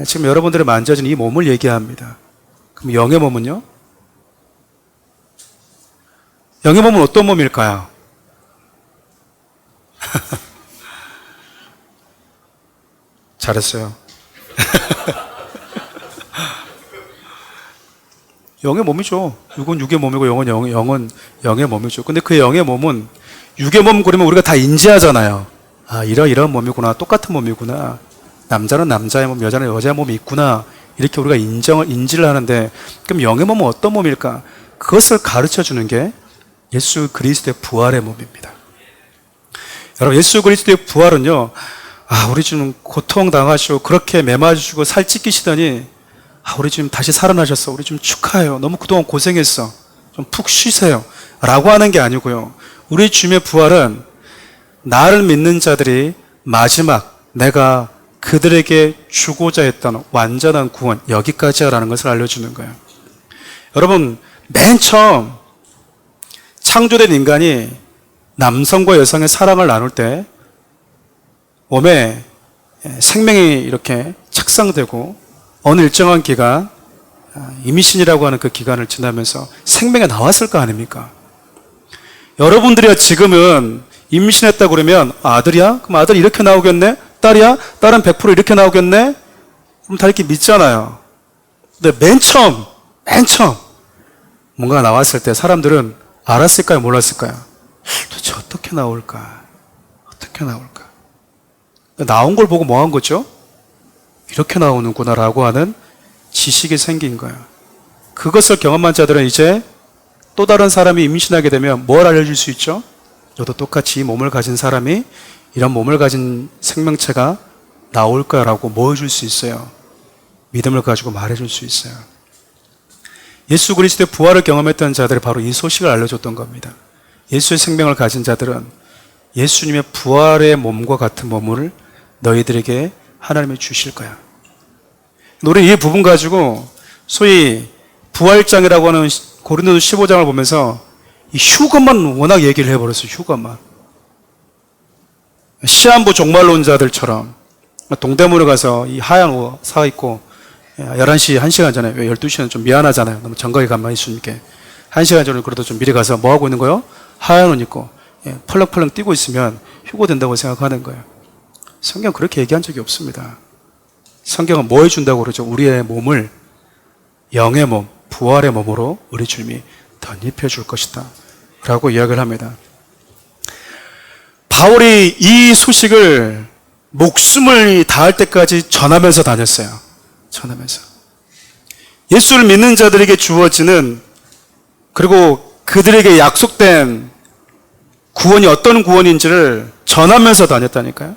지금 여러분들이 만져진 이 몸을 얘기합니다. 그럼 영의 몸은요? 영의 몸은 어떤 몸일까요? 잘했어요. 영의 몸이죠. 육은 육의 몸이고 영은 영의 몸이죠. 근데 그 영의 몸은 육의 몸 그러면 우리가 다 인지하잖아요. 아, 이런 몸이구나. 똑같은 몸이구나. 남자는 남자의 몸, 여자는 여자의 몸이 있구나. 이렇게 우리가 인지를 하는데 그럼 영의 몸은 어떤 몸일까? 그것을 가르쳐 주는 게 예수 그리스도의 부활의 몸입니다. 여러분, 예수 그리스도의 부활은요, 우리 지금 고통당하시고 그렇게 매맞으시고 살 찢기시더니 우리 지금 다시 살아나셨어. 우리 좀 축하해요. 너무 그동안 고생했어. 좀 푹 쉬세요. 라고 하는 게 아니고요. 우리 주님의 부활은 나를 믿는 자들이 마지막 내가 그들에게 주고자 했던 완전한 구원, 여기까지야라는 것을 알려주는 거예요. 여러분, 맨 처음 창조된 인간이 남성과 여성의 사랑을 나눌 때 몸에 생명이 이렇게 착상되고 어느 일정한 기간, 임신이라고 하는 그 기간을 지나면서 생명이 나왔을 거 아닙니까? 여러분들이야 지금은 임신했다 그러면 아들이야? 그럼 아들이 이렇게 나오겠네? 딸이야? 딸은 100% 이렇게 나오겠네? 그럼 다 이렇게 믿잖아요. 근데 맨 처음 뭔가 나왔을 때 사람들은 알았을까요? 몰랐을까요? 도대체 어떻게 나올까? 나온 걸 보고 뭐 한 거죠? 이렇게 나오는구나라고 하는 지식이 생긴 거예요. 그것을 경험한 자들은 이제 또 다른 사람이 임신하게 되면 뭘 알려줄 수 있죠? 너도 똑같이 이 몸을 가진 사람이 이런 몸을 가진 생명체가 나올 거라고 뭐 해줄 수 있어요? 믿음을 가지고 말해줄 수 있어요. 예수 그리스도의 부활을 경험했던 자들이 바로 이 소식을 알려줬던 겁니다. 예수의 생명을 가진 자들은 예수님의 부활의 몸과 같은 몸을 너희들에게 하나님이 주실 거야. 우리 이 부분 가지고 소위 부활장이라고 하는 고린도서 15장을 보면서 이 휴거만 워낙 얘기를 해버렸어요. 휴거만. 시한부 종말론자들처럼 동대문에 가서 이 하얀 옷 사입고 11시 1시간 전에, 왜 12시는 좀 미안하잖아요. 너무 정각에 가만히 있으니까 1시간 전에 그래도 좀 미리 가서 뭐 하고 있는 거예요? 하얀 옷 입고 펄럭펄럭 뛰고 있으면 휴거 된다고 생각하는 거예요. 성경은 그렇게 얘기한 적이 없습니다. 성경은 뭐 해준다고 그러죠? 우리의 몸을 영의 몸, 부활의 몸으로 우리 주님이 덧입혀 줄 것이다 라고 이야기를 합니다. 바울이 이 소식을 목숨을 다할 때까지 전하면서 다녔어요. 전하면서. 예수를 믿는 자들에게 주어지는, 그리고 그들에게 약속된 구원이 어떤 구원인지를 전하면서 다녔다니까요.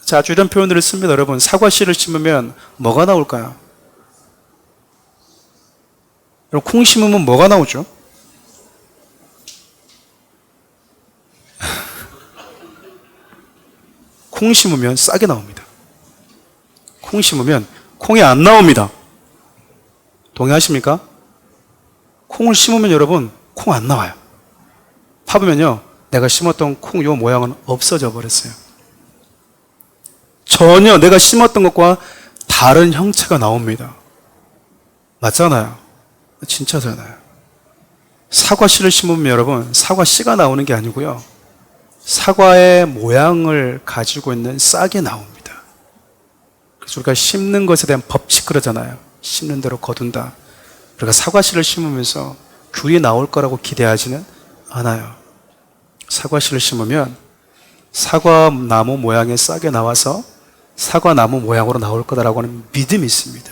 자주 이런 표현들을 씁니다. 여러분, 사과 씨를 심으면 뭐가 나올까요? 여러분, 콩 심으면 뭐가 나오죠? 콩 심으면 싹이 나옵니다. 콩 심으면 콩이 안 나옵니다. 동의하십니까? 콩을 심으면 여러분, 콩 안 나와요. 파보면요, 내가 심었던 콩 요 모양은 없어져 버렸어요. 전혀 내가 심었던 것과 다른 형체가 나옵니다. 맞잖아요. 진짜잖아요. 사과 씨를 심으면 여러분, 사과 씨가 나오는 게 아니고요, 사과의 모양을 가지고 있는 싹이 나옵니다. 그래서 우리가 심는 것에 대한 법칙 그러잖아요. 심는 대로 거둔다. 우리가 사과 씨를 심으면서 귤이 나올 거라고 기대하지는 않아요. 사과 씨를 심으면 사과나무 모양의 싹이 나와서 사과나무 모양으로 나올 거다라고 하는 믿음이 있습니다.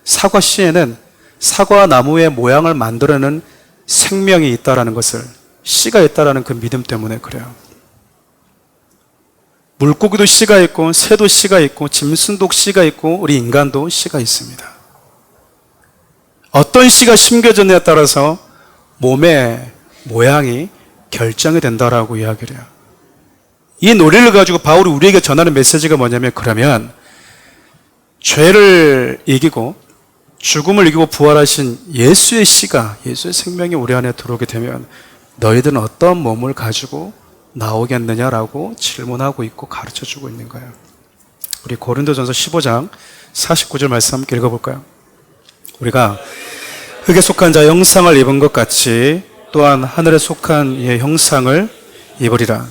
사과 씨에는 사과 나무의 모양을 만들어내는 생명이 있다라는 것을, 씨가 있다라는 그 믿음 때문에 그래요. 물고기도 씨가 있고, 새도 씨가 있고, 짐승도 씨가 있고, 우리 인간도 씨가 있습니다. 어떤 씨가 심겨졌냐에 따라서 몸의 모양이 결정이 된다라고 이야기를 해요. 이 논리를 가지고 바울이 우리에게 전하는 메시지가 뭐냐면, 그러면 죄를 이기고 죽음을 이기고 부활하신 예수의 씨가, 예수의 생명이 우리 안에 들어오게 되면 너희들은 어떤 몸을 가지고 나오겠느냐라고 질문하고 있고 가르쳐주고 있는 거예요. 우리 고린도전서 15장 49절 말씀 함께 읽어볼까요? 우리가 흙에 속한 자 형상을 입은 것 같이 또한 하늘에 속한 이의 형상을 입으리라.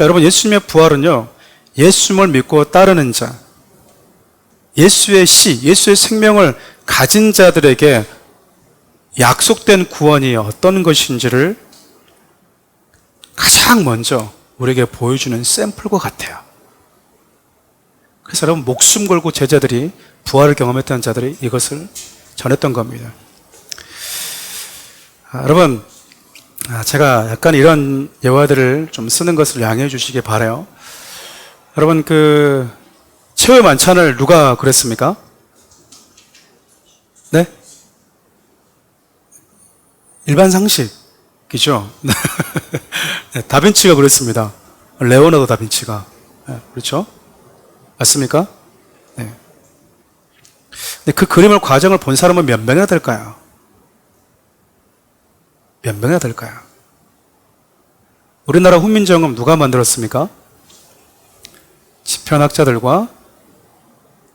여러분, 예수님의 부활은요, 예수님을 믿고 따르는 자, 예수의 씨, 예수의 생명을 가진 자들에게 약속된 구원이 어떤 것인지를 가장 먼저 우리에게 보여주는 샘플과 같아요. 그래서 여러분, 목숨 걸고 제자들이, 부활을 경험했던 자들이 이것을 전했던 겁니다. 여러분, 제가 약간 이런 예화들을 좀 쓰는 것을 양해해 주시기 바라요. 여러분, 최후의 만찬을 누가 그랬습니까? 네? 일반 상식이죠. 네, 다빈치가 그랬습니다. 레오나르도 다빈치가. 네, 그렇죠? 맞습니까? 네. 근데 그 그림을, 과정을 본 사람은 몇 명이나 될까요? 몇 명이나 될까요? 우리나라 훈민정음 누가 만들었습니까? 지편학자들과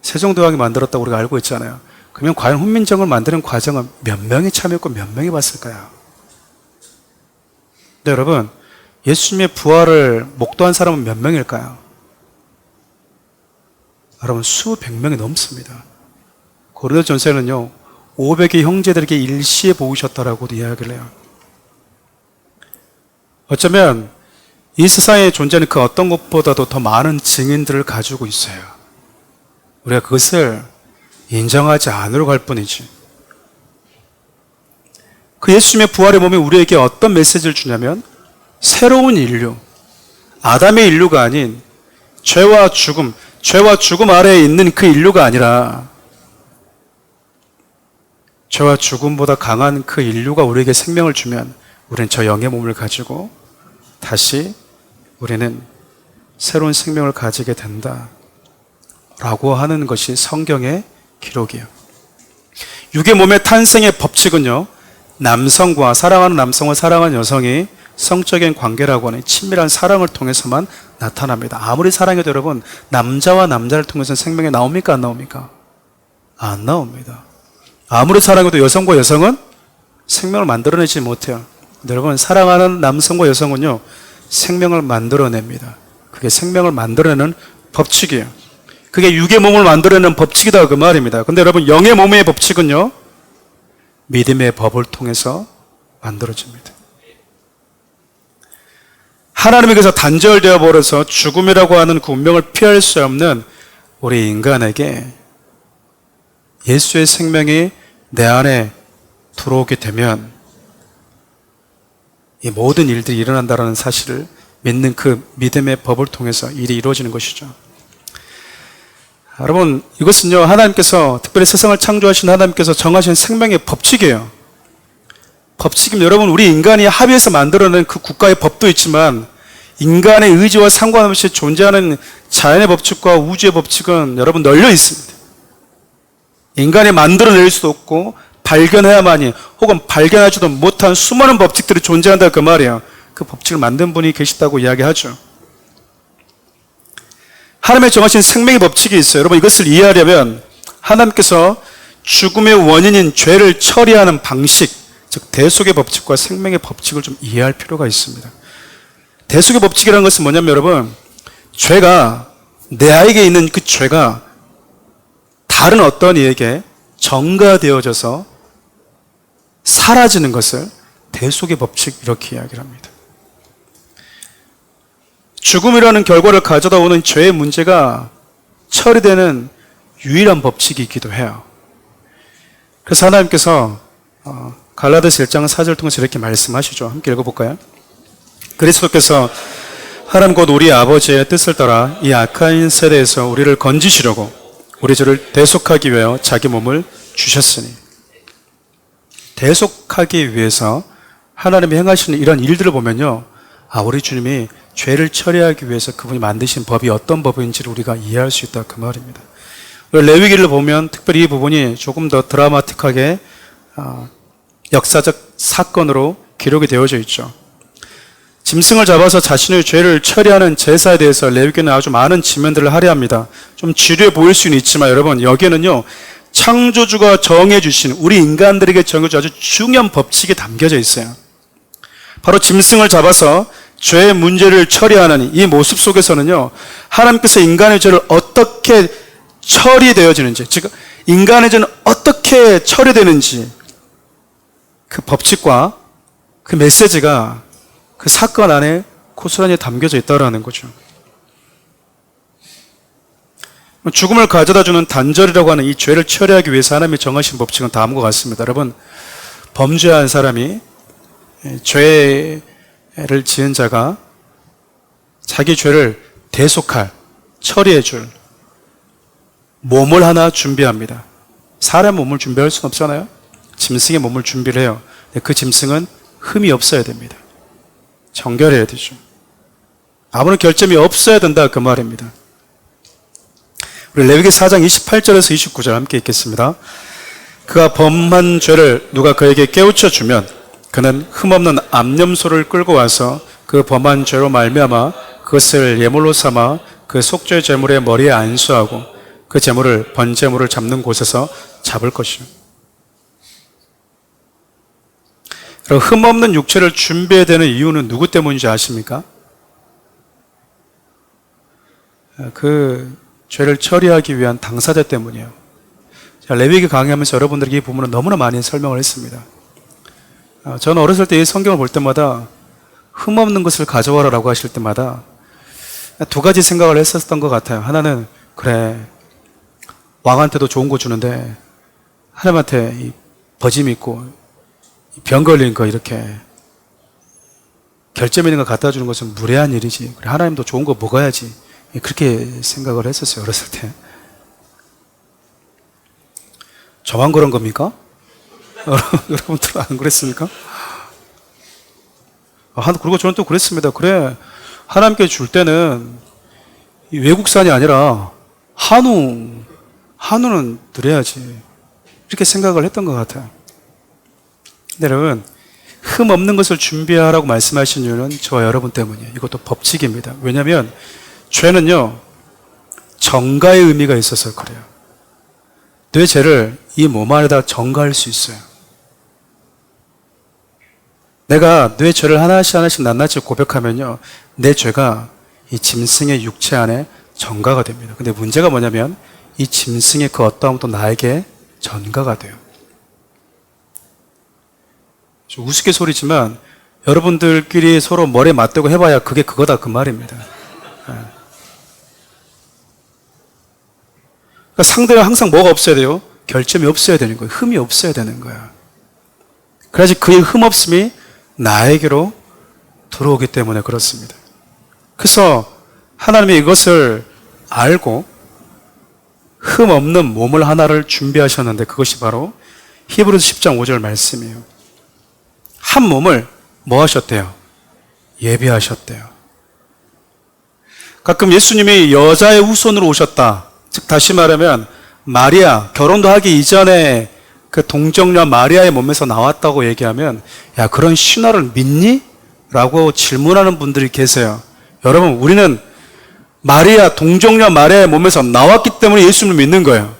세종대왕이 만들었다고 우리가 알고 있잖아요. 그러면 과연 훈민정음을 만드는 과정은 몇 명이 참여했고 몇 명이 봤을까요? 네, 여러분, 예수님의 부활을 목도한 사람은 몇 명일까요? 여러분, 수백 명이 넘습니다. 고린도전서에는요, 500의 형제들에게 일시에 보이셨다라고도 이야기를 해요. 어쩌면 이 세상에 존재하는 그 어떤 것보다도 더 많은 증인들을 가지고 있어요. 우리가 그것을 인정하지 않으려고 할 뿐이지. 그 예수님의 부활의 몸이 우리에게 어떤 메시지를 주냐면, 새로운 인류, 아담의 인류가 아닌 죄와 죽음 아래에 있는 그 인류가 아니라 죄와 죽음보다 강한 그 인류가 우리에게 생명을 주면 우리는 저 영의 몸을 가지고 다시 우리는 새로운 생명을 가지게 된다 라고 하는 것이 성경의 기록이에요. 육의 몸의 탄생의 법칙은요, 남성과, 사랑하는 남성과 사랑하는 여성이 성적인 관계라고 하는 친밀한 사랑을 통해서만 나타납니다. 아무리 사랑해도 여러분, 남자와 남자를 통해서 생명이 나옵니까? 안 나옵니까? 안 나옵니다. 아무리 사랑해도 여성과 여성은 생명을 만들어내지 못해요. 여러분, 사랑하는 남성과 여성은요, 생명을 만들어냅니다. 그게 생명을 만들어내는 법칙이에요. 그게 육의 몸을 만들어내는 법칙이다, 그 말입니다. 근데 여러분, 영의 몸의 법칙은요, 믿음의 법을 통해서 만들어집니다. 하나님에게서 단절되어 버려서 죽음이라고 하는 그 운명을 피할 수 없는 우리 인간에게 예수의 생명이 내 안에 들어오게 되면 이 모든 일들이 일어난다는 사실을 믿는 그 믿음의 법을 통해서 일이 이루어지는 것이죠. 여러분, 이것은요, 하나님께서, 특별히 세상을 창조하신 하나님께서 정하신 생명의 법칙이에요. 법칙이면 여러분, 우리 인간이 합의해서 만들어낸 그 국가의 법도 있지만 인간의 의지와 상관없이 존재하는 자연의 법칙과 우주의 법칙은 여러분 널려 있습니다. 인간이 만들어낼 수도 없고 발견해야만이, 혹은 발견하지도 못한 수많은 법칙들이 존재한다, 그 말이에요. 그 법칙을 만든 분이 계시다고 이야기하죠. 하나님의 정하신 생명의 법칙이 있어요. 여러분, 이것을 이해하려면 하나님께서 죽음의 원인인 죄를 처리하는 방식, 즉 대속의 법칙과 생명의 법칙을 좀 이해할 필요가 있습니다. 대속의 법칙이라는 것은 뭐냐면 여러분, 죄가, 내 아이에게 있는 그 죄가 다른 어떤 이에게 전가되어져서 사라지는 것을 대속의 법칙, 이렇게 이야기를 합니다. 죽음이라는 결과를 가져다 오는 죄의 문제가 처리되는 유일한 법칙이기도 해요. 그래서 하나님께서 갈라디아서 1장 4절을 통해서 이렇게 말씀하시죠. 함께 읽어볼까요? 그리스도께서 하나님 곧 우리 아버지의 뜻을 따라 이 악한 세대에서 우리를 건지시려고 우리 죄를 대속하기 위하여 자기 몸을 주셨으니, 대속하기 위해서 하나님이 행하시는 이런 일들을 보면요, 우리 주님이 죄를 처리하기 위해서 그분이 만드신 법이 어떤 법인지를 우리가 이해할 수 있다, 그 말입니다. 레위기를 보면 특별히 이 부분이 조금 더 드라마틱하게 역사적 사건으로 기록이 되어져 있죠. 짐승을 잡아서 자신의 죄를 처리하는 제사에 대해서 레위기는 아주 많은 지면들을 할애합니다. 좀 지루해 보일 수는 있지만 여러분, 여기에는요, 창조주가 정해주신, 우리 인간들에게 정해준 아주 중요한 법칙이 담겨져 있어요. 바로 짐승을 잡아서 죄의 문제를 처리하는 이 모습 속에서는요, 하나님께서 인간의 죄를 어떻게 처리되어지는지, 즉 인간의 죄는 어떻게 처리되는지, 그 법칙과 그 메시지가 그 사건 안에 고스란히 담겨져 있다는 거죠. 죽음을 가져다주는 단절이라고 하는 이 죄를 처리하기 위해서 하나님이 정하신 법칙은 다음과 같습니다. 여러분, 범죄한 사람이, 죄를 지은 자가 자기 죄를 대속할, 처리해줄 몸을 하나 준비합니다. 사람 몸을 준비할 수는 없잖아요. 짐승의 몸을 준비를 해요. 그 짐승은 흠이 없어야 됩니다. 정결해야 되죠. 아무런 결점이 없어야 된다, 그 말입니다. 우리 레위기 4장 28절에서 29절 함께 읽겠습니다. 그가 범한 죄를 누가 그에게 깨우쳐 주면 그는 흠없는 암염소를 끌고 와서 그 범한 죄로 말미암아 그것을 예물로 삼아 그 속죄 제물의 머리에 안수하고 그 제물을 번제물을 잡는 곳에서 잡을 것이요. 흠없는 육체를 준비해야 되는 이유는 누구 때문인지 아십니까? 그 죄를 처리하기 위한 당사자 때문이에요. 레위기 강의하면서 여러분들에게 이 부분을 너무나 많이 설명을 했습니다. 저는 어렸을 때 이 성경을 볼 때마다 흠없는 것을 가져와라 라고 하실 때마다 두 가지 생각을 했었던 것 같아요. 하나는, 그래, 왕한테도 좋은 거 주는데 하나님한테 이 버짐 있고 병 걸린 거 이렇게 결점 있는 거 갖다 주는 것은 무례한 일이지. 그래, 하나님도 좋은 거 먹어야지. 그렇게 생각을 했었어요, 어렸을 때. 저만 그런 겁니까? 여러분들 안 그랬습니까? 그리고 저는 또 그랬습니다. 그래, 하나님께 줄 때는 외국산이 아니라 한우는 드려야지. 이렇게 생각을 했던 것 같아요. 근데 여러분, 흠 없는 것을 준비하라고 말씀하신 이유는 저와 여러분 때문이에요. 이것도 법칙입니다. 왜냐하면 죄는요, 정가의 의미가 있어서 그래요. 내 죄를 이 몸 안에다 정가할 수 있어요. 내가 내 죄를 하나씩 낱낱이 고백하면요, 내 죄가 이 짐승의 육체 안에 정가가 됩니다. 근데 문제가 뭐냐면 이 짐승의 그 어떠함도 나에게 전가가 돼요. 좀 우스갯소리지만 여러분들끼리 서로 머리에 맞대고 해봐야 그게 그거다, 그 말입니다. 그러니까 상대가 항상 뭐가 없어야 돼요? 결점이 없어야 되는 거예요. 흠이 없어야 되는 거예요. 그래야지 그의 흠 없음이 나에게로 들어오기 때문에 그렇습니다. 그래서 하나님이 이것을 알고 흠 없는 몸을 하나를 준비하셨는데 그것이 바로 히브리서 10장 5절 말씀이에요. 한 몸을 뭐 하셨대요? 예비하셨대요. 가끔 예수님이 여자의 후손으로 오셨다. 즉 다시 말하면 마리아, 결혼도 하기 이전에 그 동정녀 마리아의 몸에서 나왔다고 얘기하면, 야, 그런 신화를 믿니? 라고 질문하는 분들이 계세요. 여러분, 우리는 마리아, 동정녀 마리아의 몸에서 나왔기 때문에 예수님을 믿는 거예요.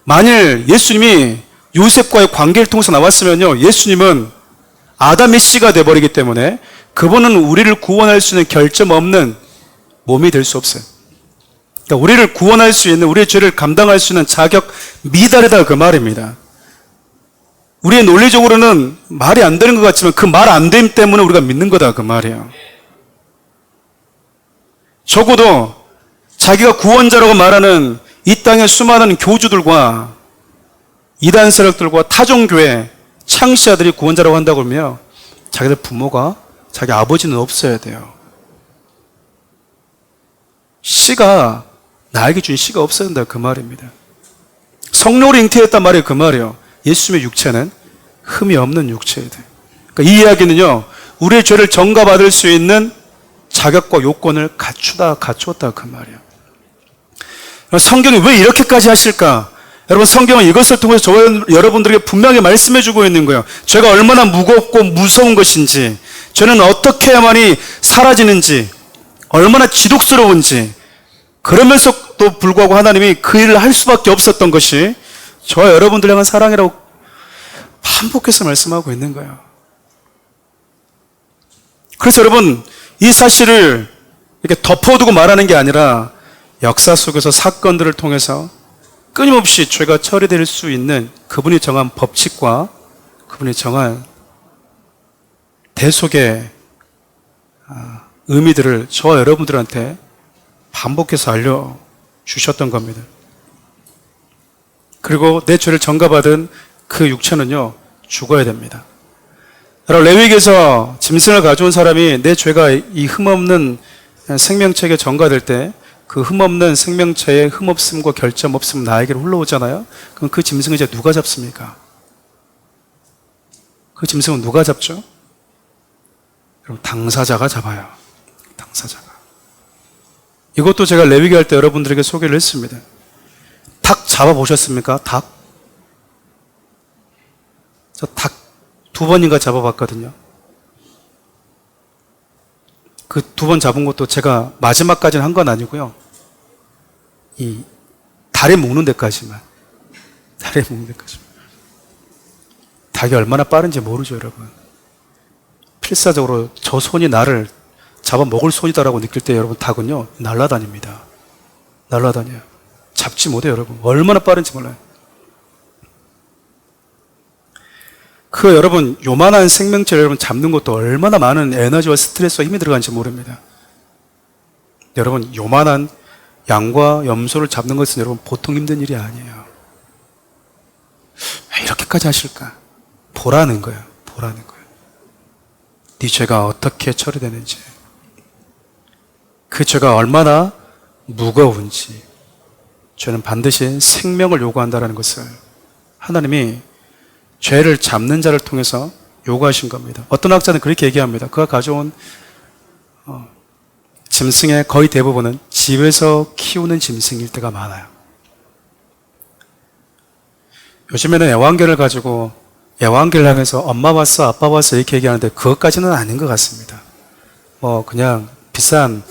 만일 예수님이 요셉과의 관계를 통해서 나왔으면요, 예수님은 아담의 씨가 되어버리기 때문에 그분은 우리를 구원할 수 있는 결점 없는 몸이 될 수 없어요. 그러니까 우리를 구원할 수 있는, 우리의 죄를 감당할 수 있는 자격 미달이다, 그 말입니다. 우리의 논리적으로는 말이 안 되는 것 같지만 그 말 안 됨 때문에 우리가 믿는 거다, 그 말이에요. 적어도 자기가 구원자라고 말하는 이 땅의 수많은 교주들과 이단 세력들과 타종교회 창시자들이 구원자라고 한다고 그러면 자기들 부모가, 자기 아버지는 없어야 돼요. 씨가, 나에게 준 씨가 없어야 된다 그 말입니다. 성령으로 잉태했단 말이 그 말이에요. 예수님의 육체는 흠이 없는 육체에 돼. 그러니까 이 이야기는요, 우리의 죄를 전가받을 수 있는 자격과 요건을 갖추었다 그 말이에요. 성경이 왜 이렇게까지 하실까? 여러분, 성경은 이것을 통해서 여러분들에게 분명히 말씀해 주고 있는 거예요. 죄가 얼마나 무겁고 무서운 것인지, 죄는 어떻게 해야만이 사라지는지, 얼마나 지독스러운지, 그러면서도 불구하고 하나님이 그 일을 할 수밖에 없었던 것이 저와 여러분들 향한 사랑이라고 반복해서 말씀하고 있는 거예요. 그래서 여러분, 이 사실을 이렇게 덮어두고 말하는 게 아니라 역사 속에서 사건들을 통해서 끊임없이 죄가 처리될 수 있는 그분이 정한 법칙과 그분이 정한 대속의 의미들을 저와 여러분들한테 반복해서 알려주셨던 겁니다. 그리고 내 죄를 전가받은 그 육체는요, 죽어야 됩니다. 여러분, 레위기에서 짐승을 가져온 사람이 내 죄가 이 흠없는 생명체에게 전가될 때 그 흠없는 생명체의 흠없음과 결점 없음은 나에게로 흘러오잖아요. 그럼 그 짐승을 이제 누가 잡습니까? 그 짐승은 누가 잡죠? 여러분, 당사자가 잡아요. 당사자가. 이것도 제가 레위기 할 때 여러분들에게 소개를 했습니다. 닭 잡아보셨습니까? 닭? 저 닭 2번인가 잡아봤거든요. 그 2번 잡은 것도 제가 마지막까지는 한 건 아니고요. 이 다리 묶는 데까지만. 다리 묶는 데까지만. 닭이 얼마나 빠른지 모르죠, 여러분. 필사적으로 저 손이 나를 잡아먹을 손이다라고 느낄 때 여러분, 닭은요, 날아다닙니다. 날아다녀요. 잡지 못해요, 여러분. 얼마나 빠른지 몰라요. 그 여러분, 요만한 생명체를 여러분 잡는 것도 얼마나 많은 에너지와 스트레스와 힘이 들어가는지 모릅니다. 여러분, 요만한 양과 염소를 잡는 것은 여러분 보통 힘든 일이 아니에요. 왜 이렇게까지 하실까? 보라는 거예요. 보라는 거예요. 네 죄가 어떻게 처리되는지, 그 죄가 얼마나 무거운지, 죄는 반드시 생명을 요구한다는 것을 하나님이 죄를 잡는 자를 통해서 요구하신 겁니다. 어떤 학자는 그렇게 얘기합니다. 그가 가져온 짐승의 거의 대부분은 집에서 키우는 짐승일 때가 많아요. 요즘에는 애완견을 가지고 애완견을 하면서 엄마 봤어, 아빠 봤어 이렇게 얘기하는데 그것까지는 아닌 것 같습니다. 그냥 비싼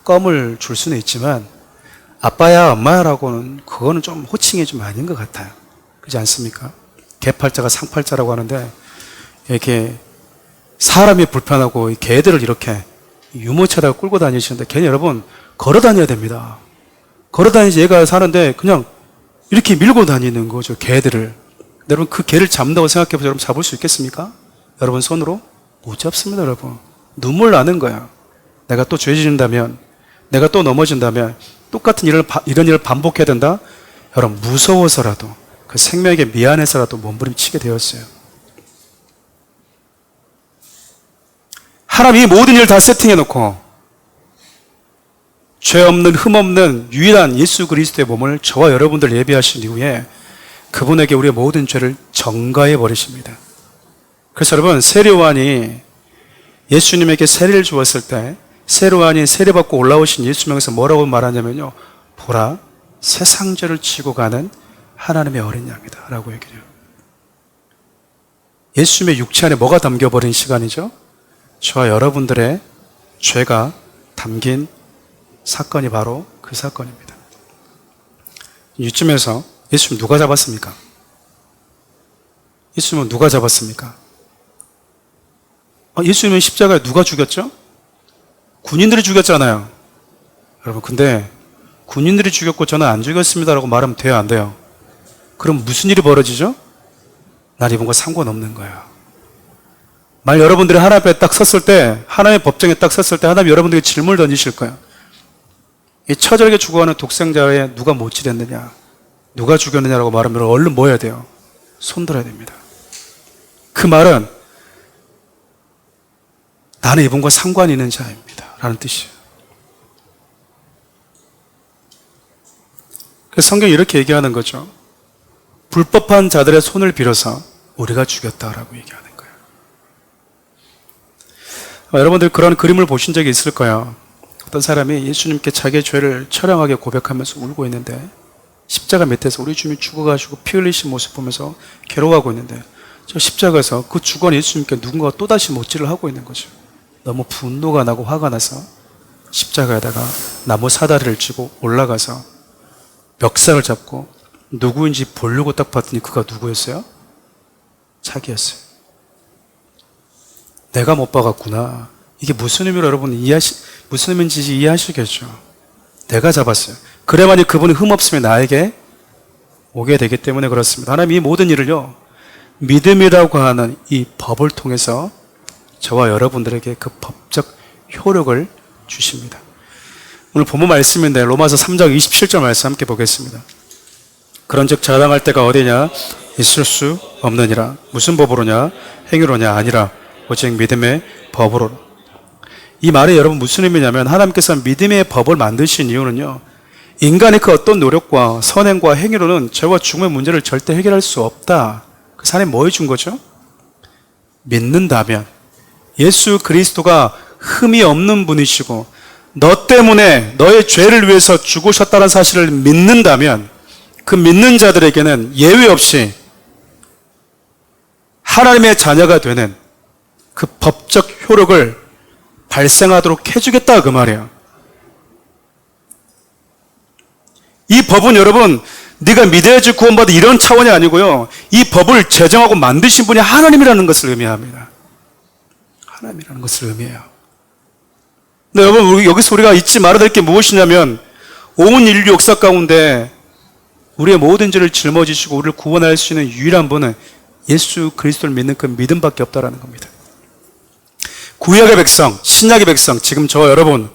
껌을 줄 수는 있지만 아빠야 엄마야라고는 그거는 좀 호칭이 좀 아닌 것 같아요. 그렇지 않습니까? 개팔자가 상팔자라고 하는데 이렇게 사람이 불편하고 개들을 이렇게 유모차에다가 끌고 다니시는데 걔는 여러분 걸어 다녀야 됩니다. 걸어 다니지 얘가 사는데 그냥 이렇게 밀고 다니는 거죠, 개들을. 여러분, 그 개를 잡는다고 생각해보세요. 여러분, 잡을 수 있겠습니까? 여러분 손으로? 못 잡습니다, 여러분. 눈물 나는 거야. 내가 또 죄 지은다면, 내가 또 넘어진다면 똑같은 이런 일을 반복해야 된다? 여러분, 무서워서라도 그 생명에게 미안해서라도 몸부림치게 되었어요. 하나님이 모든 일을 다 세팅해놓고 죄 없는 흠 없는 유일한 예수 그리스도의 몸을 저와 여러분들 예비하신 이후에 그분에게 우리의 모든 죄를 전가해 버리십니다. 그래서 여러분, 세례요한이 예수님에게 세례를 주었을 때 세례요한이 세례받고 올라오신 예수님에서 뭐라고 말하냐면요, 보라, 세상 죄를 지고 가는 하나님의 어린 양이다 라고 얘기해요. 예수님의 육체 안에 뭐가 담겨버린 시간이죠? 저와 여러분들의 죄가 담긴 사건이 바로 그 사건입니다. 이쯤에서 예수님 누가 잡았습니까? 예수님은 누가 잡았습니까? 예수님은 십자가에 누가 죽였죠? 군인들이 죽였잖아요. 여러분, 근데 군인들이 죽였고 저는 안 죽였습니다라고 말하면 돼요, 안 돼요? 그럼 무슨 일이 벌어지죠? 난 이번 거 상관없는 거예요. 만약 여러분들이 하나님 앞에 딱 섰을 때, 하나님의 법정에 딱 섰을 때 하나님 여러분들에게 질문을 던지실 거예요. 이 처절하게 죽어가는 독생자에 누가 못질했느냐, 누가 죽였느냐라고 말하면 얼른 뭐 해야 돼요? 손들어야 됩니다. 그 말은 나는 이분과 상관이 있는 자입니다 라는 뜻이에요. 그래서 성경이 이렇게 얘기하는 거죠. 불법한 자들의 손을 빌어서 우리가 죽였다라고 얘기하는 거예요. 여러분들 그런 그림을 보신 적이 있을 거예요. 어떤 사람이 예수님께 자기의 죄를 처량하게 고백하면서 울고 있는데 십자가 밑에서 우리 주님이 죽어가시고 피 흘리신 모습 보면서 괴로워하고 있는데 저 십자가에서 그 죽은 예수님께 누군가가 또다시 못질을 하고 있는 거죠. 너무 분노가 나고 화가 나서 십자가에다가 나무 사다리를 쥐고 올라가서 멱살을 잡고 누구인지 보려고 딱 봤더니 그가 누구였어요? 자기였어요. 내가 못 박았구나. 이게 무슨 의미로 여러분 무슨 의미인지 이해하시겠죠? 내가 잡았어요. 그래만이 그분이 흠없으면 나에게 오게 되기 때문에 그렇습니다. 하나님 이 모든 일을요, 믿음이라고 하는 이 법을 통해서 저와 여러분들에게 그 법적 효력을 주십니다. 오늘 본문 말씀인데 로마서 3장 27절 말씀 함께 보겠습니다. 그런즉 자랑할 때가 어디냐? 있을 수 없느니라. 무슨 법으로냐? 행위로냐? 아니라 오직 믿음의 법으로. 이 말이 여러분 무슨 의미냐면 하나님께서 믿음의 법을 만드신 이유는요, 인간의 그 어떤 노력과 선행과 행위로는 죄와 죽음의 문제를 절대 해결할 수 없다. 그 사람이 뭐 해준 거죠? 믿는다면 예수 그리스도가 흠이 없는 분이시고 너 때문에 너의 죄를 위해서 죽으셨다는 사실을 믿는다면 그 믿는 자들에게는 예외 없이 하나님의 자녀가 되는 그 법적 효력을 발생하도록 해주겠다 그 말이에요. 이 법은 여러분 네가 믿어야지 구원받아 이런 차원이 아니고요, 이 법을 제정하고 만드신 분이 하나님이라는 것을 의미합니다. 하나님이라는 것을 의미해요. 근데 여러분 여기서 우리가 잊지 말아야 될 게 무엇이냐면 온 인류 역사 가운데 우리의 모든 죄를 짊어지시고 우리를 구원할 수 있는 유일한 분은 예수 그리스도를 믿는 그 믿음밖에 없다라는 겁니다. 구약의 백성, 신약의 백성, 지금 저와 여러분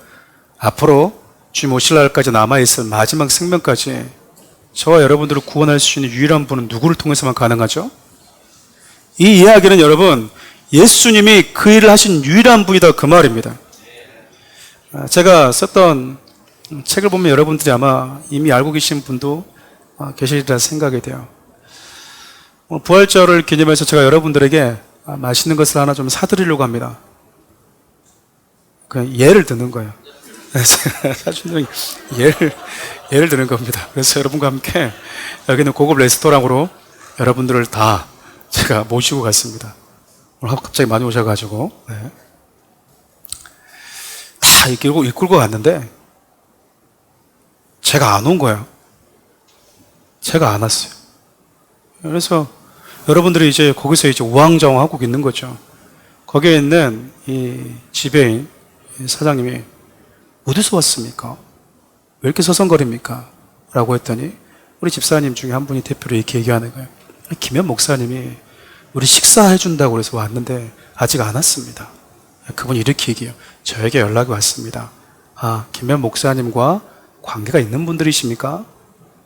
앞으로 주님 오실 날까지 남아있을 마지막 생명까지 저와 여러분들을 구원할 수 있는 유일한 분은 누구를 통해서만 가능하죠? 이 이야기는 여러분 예수님이 그 일을 하신 유일한 분이다 그 말입니다. 제가 썼던 책을 보면 여러분들이 아마 이미 알고 계신 분도 계시리라 생각이 돼요. 부활절을 기념해서 제가 여러분들에게 맛있는 것을 하나 좀 사드리려고 합니다. 그냥 예를 드는 거예요. 사촌들이 예를 드는 겁니다. 그래서 여러분과 함께 여기는 고급 레스토랑으로 여러분들을 다 제가 모시고 갔습니다. 오늘 갑자기 많이 오셔가지고 다 이끌고 갔는데 제가 안 온 거예요. 제가 안 왔어요. 그래서 여러분들이 이제 거기서 이제 우왕좌왕하고 있는 거죠. 거기에 있는 이 지배인 사장님이 어디서 왔습니까? 왜 이렇게 서성거립니까? 라고 했더니 우리 집사님 중에 한 분이 대표로 이렇게 얘기하는 거예요. 김현 목사님이 우리 식사해 준다고 그래서 왔는데 아직 안 왔습니다. 그분이 이렇게 얘기해요. 저에게 연락이 왔습니다. 김현 목사님과 관계가 있는 분들이십니까?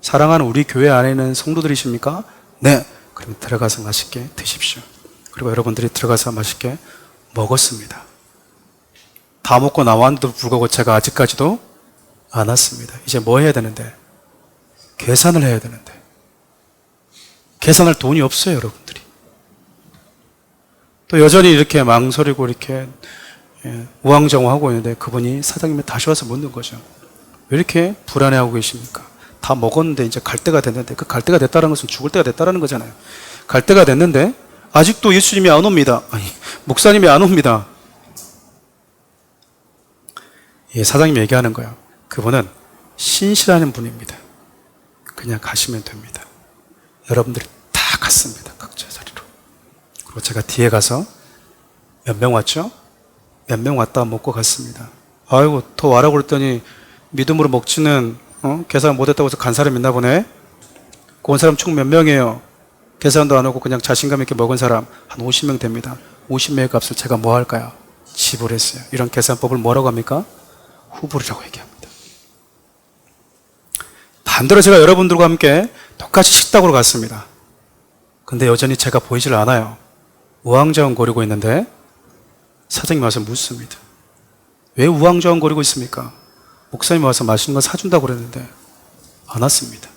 사랑하는 우리 교회 안에 있는 성도들이십니까? 네. 그럼 들어가서 맛있게 드십시오. 그리고 여러분들이 들어가서 맛있게 먹었습니다. 다 먹고 나왔는데도 불구하고 제가 아직까지도 안 왔습니다. 이제 뭐 해야 되는데? 계산을 해야 되는데. 계산할 돈이 없어요, 여러분들이. 또 여전히 이렇게 망설이고 이렇게 우왕좌왕하고 있는데 그분이 사장님이 다시 와서 묻는 거죠. 왜 이렇게 불안해하고 계십니까? 다 먹었는데 이제 갈 때가 됐는데, 그 갈 때가 됐다는 것은 죽을 때가 됐다는 거잖아요. 갈 때가 됐는데 아직도 예수님이 안 옵니다. 아니, 목사님이 안 옵니다. 사장님이 얘기하는 거예요. 그분은 신실하는 분입니다. 그냥 가시면 됩니다. 여러분들이 다 갔습니다. 각자 자리로. 그리고 제가 뒤에 가서 몇 명 왔죠? 몇 명 왔다 먹고 갔습니다. 아이고 더 와라고 그랬더니 믿음으로 먹지는 계산 못했다고 해서 간 사람 있나 보네. 그 온 사람 총 몇 명이에요? 계산도 안 하고 그냥 자신감 있게 먹은 사람 한 50명 됩니다. 50명의 값을 제가 뭐 할까요? 지불했어요. 이런 계산법을 뭐라고 합니까? 후불이라고 얘기합니다. 반대로 제가 여러분들과 함께 똑같이 식탁으로 갔습니다. 근데 여전히 제가 보이질 않아요. 우왕좌왕거리고 있는데 사장님이 와서 묻습니다. 왜 우왕좌왕거리고 있습니까? 목사님이 와서 맛있는 거 사준다고 그랬는데 안 왔습니다.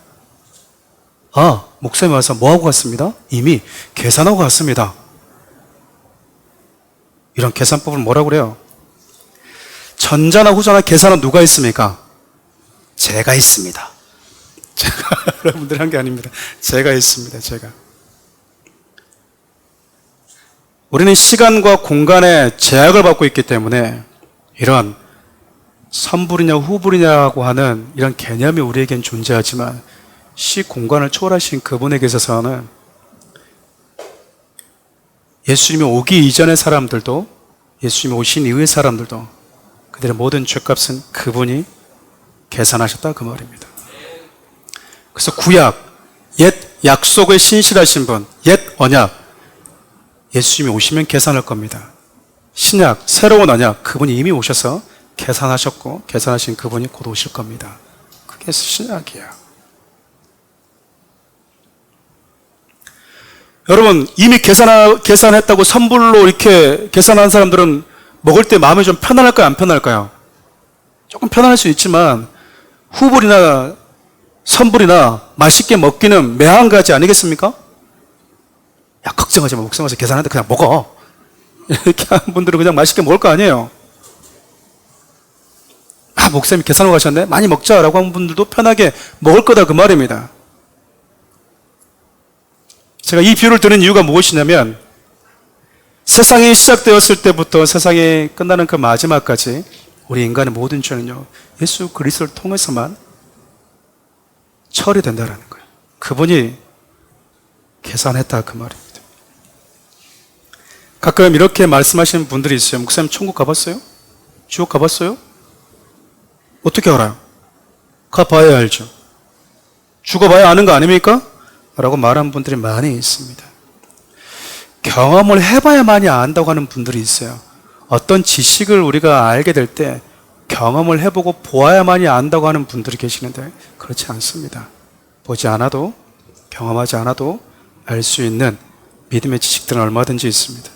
아, 목사님이 와서 뭐하고 갔습니다? 이미 계산하고 갔습니다. 이런 계산법을 뭐라고 그래요? 전자나 후자나 계산은 누가 있습니까? 제가 있습니다. 제가 여러분들이 한 게 아닙니다. 제가 있습니다. 제가. 우리는 시간과 공간에 제약을 받고 있기 때문에 이런 선불이냐 후불이냐고 하는 이런 개념이 우리에겐 존재하지만 시 공간을 초월하신 그분에게 있어서는 예수님이 오기 이전의 사람들도 예수님이 오신 이후의 사람들도 그들의 모든 죄값은 그분이 계산하셨다 그 말입니다. 그래서 구약, 옛 약속에 신실하신 분, 옛 언약 예수님이 오시면 계산할 겁니다. 신약, 새로운 언약 그분이 이미 오셔서 계산하셨고 계산하신 그분이 곧 오실 겁니다. 그게 신약이야. 여러분 이미 계산했다고 선불로 이렇게 계산한 사람들은 먹을 때 마음이 좀 편안할까요? 안 편안할까요? 조금 편안할 수 있지만 후불이나 선불이나 맛있게 먹기는 매한 가지 아니겠습니까? 야 걱정하지 마. 목사님 와서 계산하는데 그냥 먹어. 이렇게 하는 분들은 그냥 맛있게 먹을 거 아니에요. 아 목사님이 계산하고 가셨네? 많이 먹자라고 하는 분들도 편하게 먹을 거다 그 말입니다. 제가 이 비유를 드는 이유가 무엇이냐면 세상이 시작되었을 때부터 세상이 끝나는 그 마지막까지 우리 인간의 모든 죄는요 예수 그리스도를 통해서만 처리된다라는 거예요. 그분이 계산했다 그 말입니다. 가끔 이렇게 말씀하시는 분들이 있어요. 목사님 천국 가봤어요? 지옥 가봤어요? 어떻게 알아요? 가봐야 알죠. 죽어봐야 아는 거 아닙니까? 라고 말하는 분들이 많이 있습니다. 경험을 해봐야만이 안다고 하는 분들이 있어요. 어떤 지식을 우리가 알게 될 때 경험을 해보고 보아야만이 안다고 하는 분들이 계시는데 그렇지 않습니다. 보지 않아도 경험하지 않아도 알 수 있는 믿음의 지식들은 얼마든지 있습니다.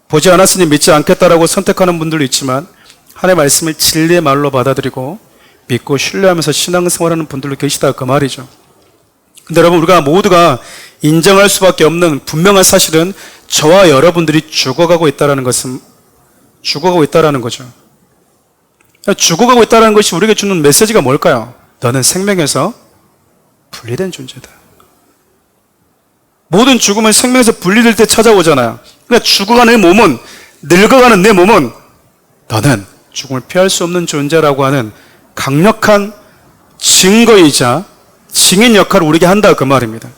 보지 않았으니 믿지 않겠다라고 선택하는 분들도 있지만 하나님의 말씀을 진리의 말로 받아들이고 믿고 신뢰하면서 신앙생활하는 분들도 계시다 그 말이죠. 근데 여러분 우리가 모두가 인정할 수밖에 없는 분명한 사실은 저와 여러분들이 죽어가고 있다는 것은 죽어가고 있다는 거죠. 죽어가고 있다는 것이 우리에게 주는 메시지가 뭘까요? 너는 생명에서 분리된 존재다. 모든 죽음은 생명에서 분리될 때 찾아오잖아요. 그러니까 죽어가는 내 몸은 늙어가는 내 몸은 너는 죽음을 피할 수 없는 존재라고 하는 강력한 증거이자 증인 역할을 우리에게 한다 그 말입니다.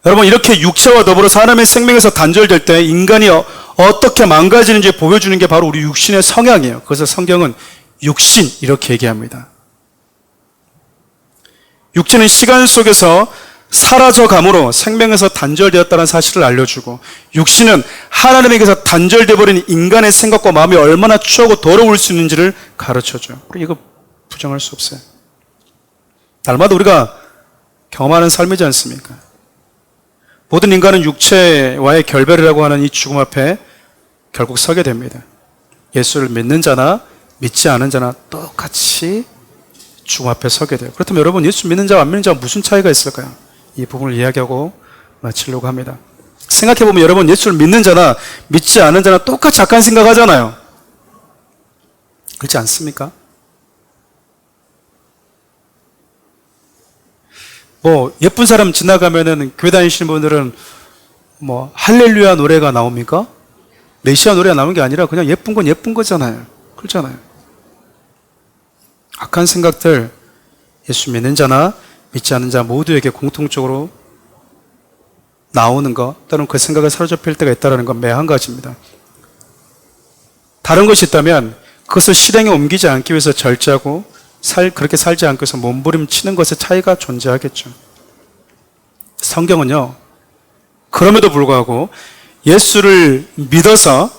여러분 이렇게 육체와 더불어서 하나님의 생명에서 단절될 때 인간이 어떻게 망가지는지 보여주는 게 바로 우리 육신의 성향이에요. 그래서 성경은 육신 이렇게 얘기합니다. 육체는 시간 속에서 사라져감으로 생명에서 단절되었다는 사실을 알려주고 육신은 하나님에게서 단절되어 버린 인간의 생각과 마음이 얼마나 추하고 더러울 수 있는지를 가르쳐줘요. 이거 부정할 수 없어요. 날마다 우리가 경험하는 삶이지 않습니까? 모든 인간은 육체와의 결별이라고 하는 이 죽음 앞에 결국 서게 됩니다. 예수를 믿는 자나 믿지 않은 자나 똑같이 죽음 앞에 서게 돼요. 그렇다면 여러분 예수 믿는 자와 안 믿는 자와 무슨 차이가 있을까요? 이 부분을 이야기하고 마치려고 합니다. 생각해보면 여러분 예수를 믿는 자나 믿지 않은 자나 똑같이 악한 생각하잖아요. 그렇지 않습니까? 뭐 예쁜 사람 지나가면은 교회 다니시는 분들은 뭐 할렐루야 노래가 나옵니까? 메시아 노래가 나오는 게 아니라 그냥 예쁜 건 예쁜 거잖아요. 그렇잖아요. 악한 생각들 예수 믿는 자나 믿지 않는 자 모두에게 공통적으로 나오는 것 또는 그 생각에 사로잡힐 때가 있다는 건 매한 가지입니다. 다른 것이 있다면 그것을 실행에 옮기지 않기 위해서 절제하고 그렇게 살지 않기 위해서 몸부림치는 것의 차이가 존재하겠죠. 성경은요 그럼에도 불구하고 예수를 믿어서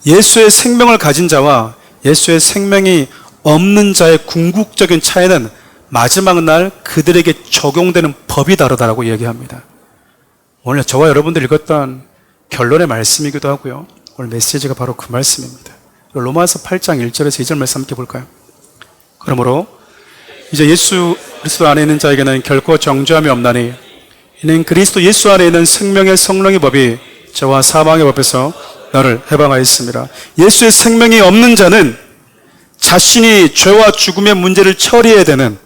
예수의 생명을 가진 자와 예수의 생명이 없는 자의 궁극적인 차이는 마지막 날 그들에게 적용되는 법이 다르다라고 얘기합니다. 오늘 저와 여러분들 읽었던 결론의 말씀이기도 하고요. 오늘 메시지가 바로 그 말씀입니다. 로마서 8장 1절에서 2절 말씀 함께 볼까요? 그러므로 이제 예수 그리스도 안에 있는 자에게는 결코 정죄함이 없나니 이는 그리스도 예수 안에 있는 생명의 성령의 법이 죄와 사망의 법에서 너를 해방하였습니다. 예수의 생명이 없는 자는 자신이 죄와 죽음의 문제를 처리해야 되는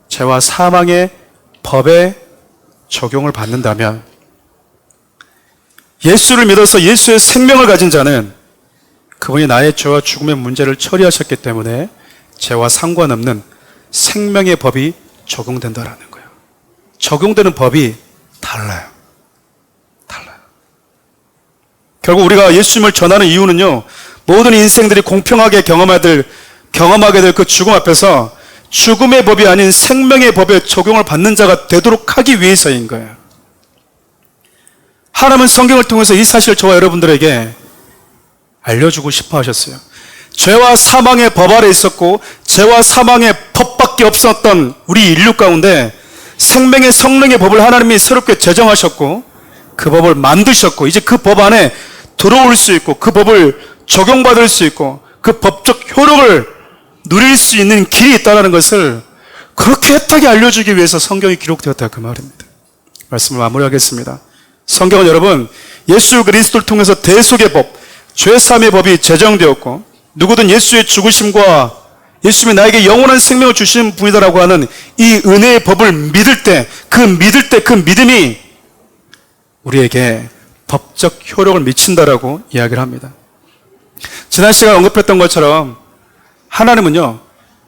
죄와 사망의 법에 적용을 받는다면, 예수를 믿어서 예수의 생명을 가진 자는 그분이 나의 죄와 죽음의 문제를 처리하셨기 때문에 죄와 상관없는 생명의 법이 적용된다라는 거예요. 적용되는 법이 달라요. 결국 우리가 예수님을 전하는 이유는요, 모든 인생들이 공평하게 경험하게 될 그 죽음 앞에서 죽음의 법이 아닌 생명의 법에 적용을 받는 자가 되도록 하기 위해서인 거예요. 하나님은 성경을 통해서 이 사실을 저와 여러분들에게 알려주고 싶어 하셨어요. 죄와 사망의 법 아래 있었고 죄와 사망의 법밖에 없었던 우리 인류 가운데 생명의 성령의 법을 하나님이 새롭게 제정하셨고 그 법을 만드셨고, 이제 그 법 안에 들어올 수 있고 그 법을 적용받을 수 있고 그 법적 효력을 누릴 수 있는 길이 있다는 것을 그렇게 애타게 알려주기 위해서 성경이 기록되었다, 그 말입니다. 말씀을 마무리하겠습니다. 성경은 여러분, 예수 그리스도를 통해서 대속의 법, 죄사함의 법이 제정되었고, 누구든 예수의 죽으심과 예수님이 나에게 영원한 생명을 주신 분이다라고 하는 이 은혜의 법을 믿을 때 그 믿음이 우리에게 법적 효력을 미친다라고 이야기를 합니다. 지난 시간에 언급했던 것처럼 하나님은요,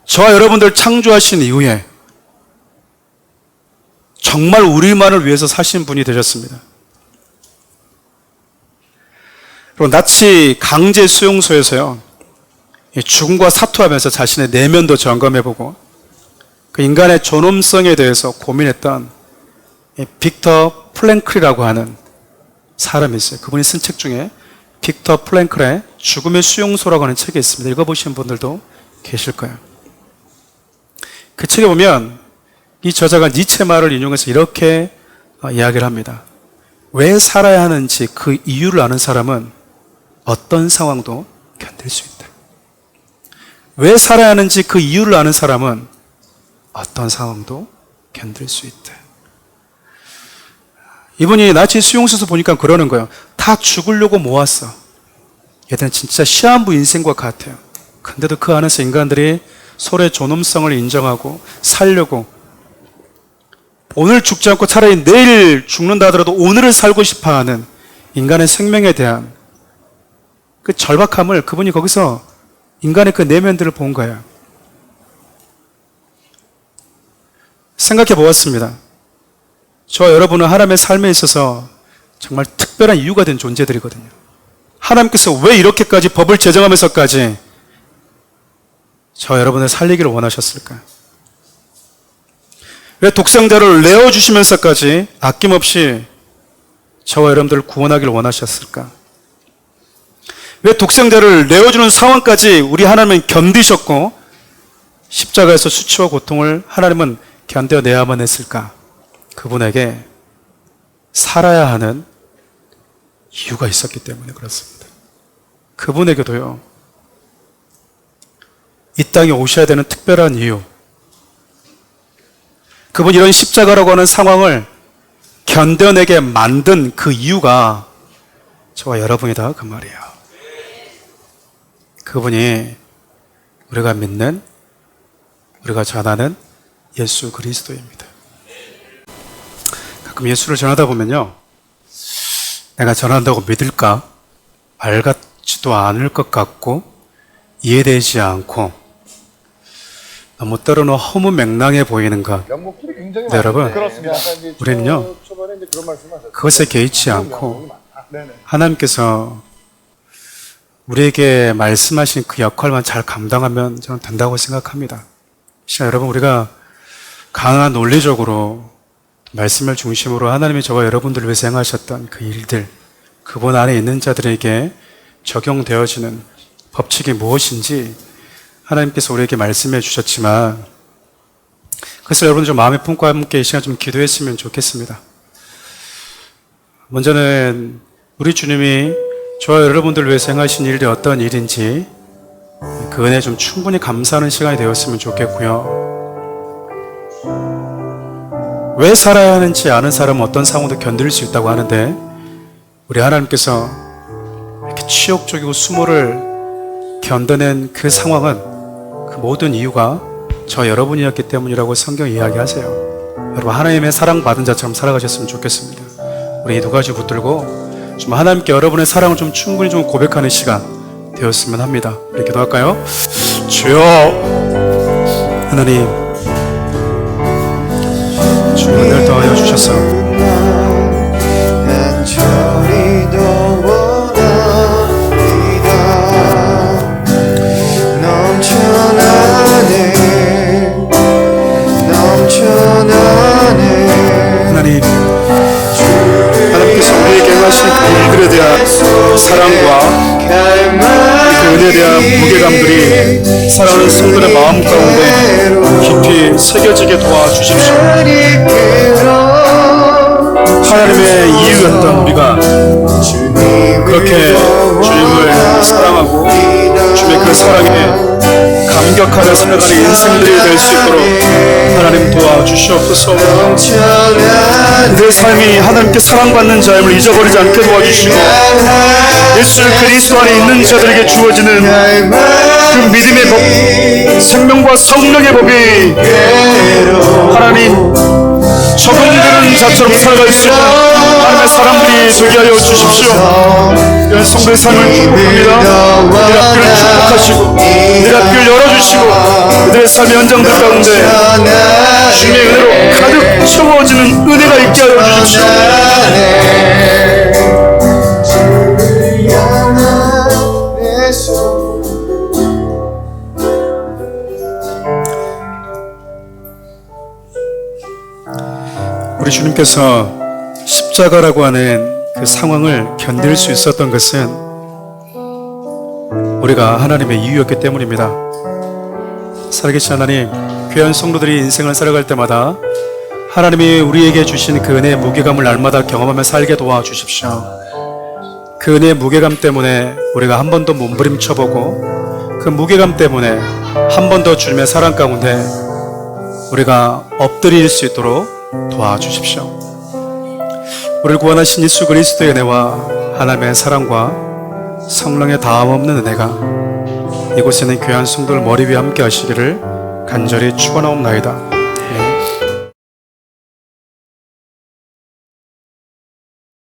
저와 여러분들 창조하신 이후에 정말 우리만을 위해서 사신 분이 되셨습니다. 그리고 나치 강제 수용소에서요, 죽음과 사투하면서 자신의 내면도 점검해보고 그 인간의 존엄성에 대해서 고민했던 빅터 플랭클이라고 하는 사람이 있어요. 그분이 쓴 책 중에 빅터 플랭클의 죽음의 수용소라고 하는 책이 있습니다. 읽어보신 분들도 계실 거예요. 그 책에 보면 이 저자가 니체 말을 인용해서 이렇게 이야기를 합니다. 왜 살아야 하는지 그 이유를 아는 사람은 어떤 상황도 견딜 수 있다. 왜 살아야 하는지 그 이유를 아는 사람은 어떤 상황도 견딜 수 있다. 이분이 나치 수용소에서 보니까 그러는 거예요. 다 죽으려고 모았어. 얘들은 진짜 시한부 인생과 같아요. 근데도 그 안에서 인간들이 서로의 존엄성을 인정하고 살려고, 오늘 죽지 않고 차라리 내일 죽는다 하더라도 오늘을 살고 싶어하는 인간의 생명에 대한 그 절박함을 그분이 거기서 인간의 그 내면들을 본 거예요. 생각해 보았습니다. 저와 여러분은 하나님의 삶에 있어서 정말 특별한 이유가 된 존재들이거든요. 하나님께서 왜 이렇게까지 법을 제정하면서까지 저와 여러분을 살리기를 원하셨을까요? 왜 독생자를 내어주시면서까지 아낌없이 저와 여러분들을 구원하기를 원하셨을까? 왜 독생자를 내어주는 상황까지 우리 하나님은 견디셨고 십자가에서 수치와 고통을 하나님은 견뎌내야만 했을까? 그분에게 살아야 하는 이유가 있었기 때문에 그렇습니다. 그분에게도요, 이 땅에 오셔야 되는 특별한 이유, 그분 이런 십자가라고 하는 상황을 견뎌내게 만든 그 이유가 저와 여러분이다, 그 말이에요. 그분이 우리가 믿는, 우리가 전하는 예수 그리스도입니다. 가끔 예수를 전하다 보면요, 내가 전한다고 믿을까? 말 같지도 않을 것 같고 이해되지 않고 너무 때로는 허무맹랑해 보이는 것. 네, 여러분, 우리는요, 그것에 개의치 않고 하나님께서 우리에게 말씀하신 그 역할만 잘 감당하면 저는 된다고 생각합니다. 여러분, 우리가 강한 논리적으로 말씀을 중심으로 하나님이 저와 여러분들을 위해서 행하셨던 그 일들, 그분 안에 있는 자들에게 적용되어지는 법칙이 무엇인지 하나님께서 우리에게 말씀해 주셨지만, 그래서 여러분 좀 마음의 품과 함께 이 시간 좀 기도했으면 좋겠습니다. 먼저는 우리 주님이 저와 여러분들 위해서 행하신 일이 어떤 일인지 그 은혜 좀 충분히 감사하는 시간이 되었으면 좋겠고요. 왜 살아야 하는지 아는 사람은 어떤 상황도 견딜 수 있다고 하는데 우리 하나님께서 이렇게 치욕적이고 수모를 견뎌낸 그 상황은 그 모든 이유가 저 여러분이었기 때문이라고 성경이 이야기하세요. 여러분 하나님의 사랑받은 자처럼 살아가셨으면 좋겠습니다. 우리 이 두 가지 붙들고 좀 하나님께 여러분의 사랑을 좀 충분히 좀 고백하는 시간 되었으면 합니다. 우리 기도할까요? 주여 하나님 주 은혜를 더하여 주셔서 하나님께서 우리에게 행하신 그 일들에 대한 사랑과 그 은혜에 대한 무게감들이 사랑하는 성도의 마음 가운데 깊이 새겨지게 도와주십시오. 하나님의 이유였던 우리가 그렇게 주님을 사랑하고 주님의 그 사랑에 감격하며 살아가는 인생들이 될 수 있도록 하나님 도와주시옵소서. 내 삶이 하나님께 사랑받는 자임을 잊어버리지 않게 도와주시고 예수 그리스도 안에 있는 자들에게 주어지는 그 믿음의 법, 생명과 성령의 법이 하나님 적용되는 자처럼 살아갈 수 있는 하나님의 사람들이 되게 하여 주십시오. 이런 성도의 삶을 축복합니다. 그들 앞길을 축복하시고 그들 앞길을 열어주시고 그들의 삶의 현장들 가운데 주님의 은혜로 가득 채워지는 은혜가 있게 하여 주십시오. 우리 주님께서 십자가라고 하는 그 상황을 견딜 수 있었던 것은 우리가 하나님의 이유였기 때문입니다. 살아계신 하나님, 귀한 성도들이 인생을 살아갈 때마다 하나님이 우리에게 주신 그 은혜의 무게감을 날마다 경험하며 살게 도와주십시오. 그 은혜의 무게감 때문에 우리가 한 번 더 몸부림쳐보고 그 무게감 때문에 한 번 더 주님의 사랑 가운데 우리가 엎드릴 수 있도록 도와주십시오. 우리를 구원하신 예수 그리스도의 은혜와 하나님의 사랑과 성령의 다함없는 은혜가 이곳에 있는 귀한 성도들 머리 위에 함께 하시기를 간절히 축원하옵나이다.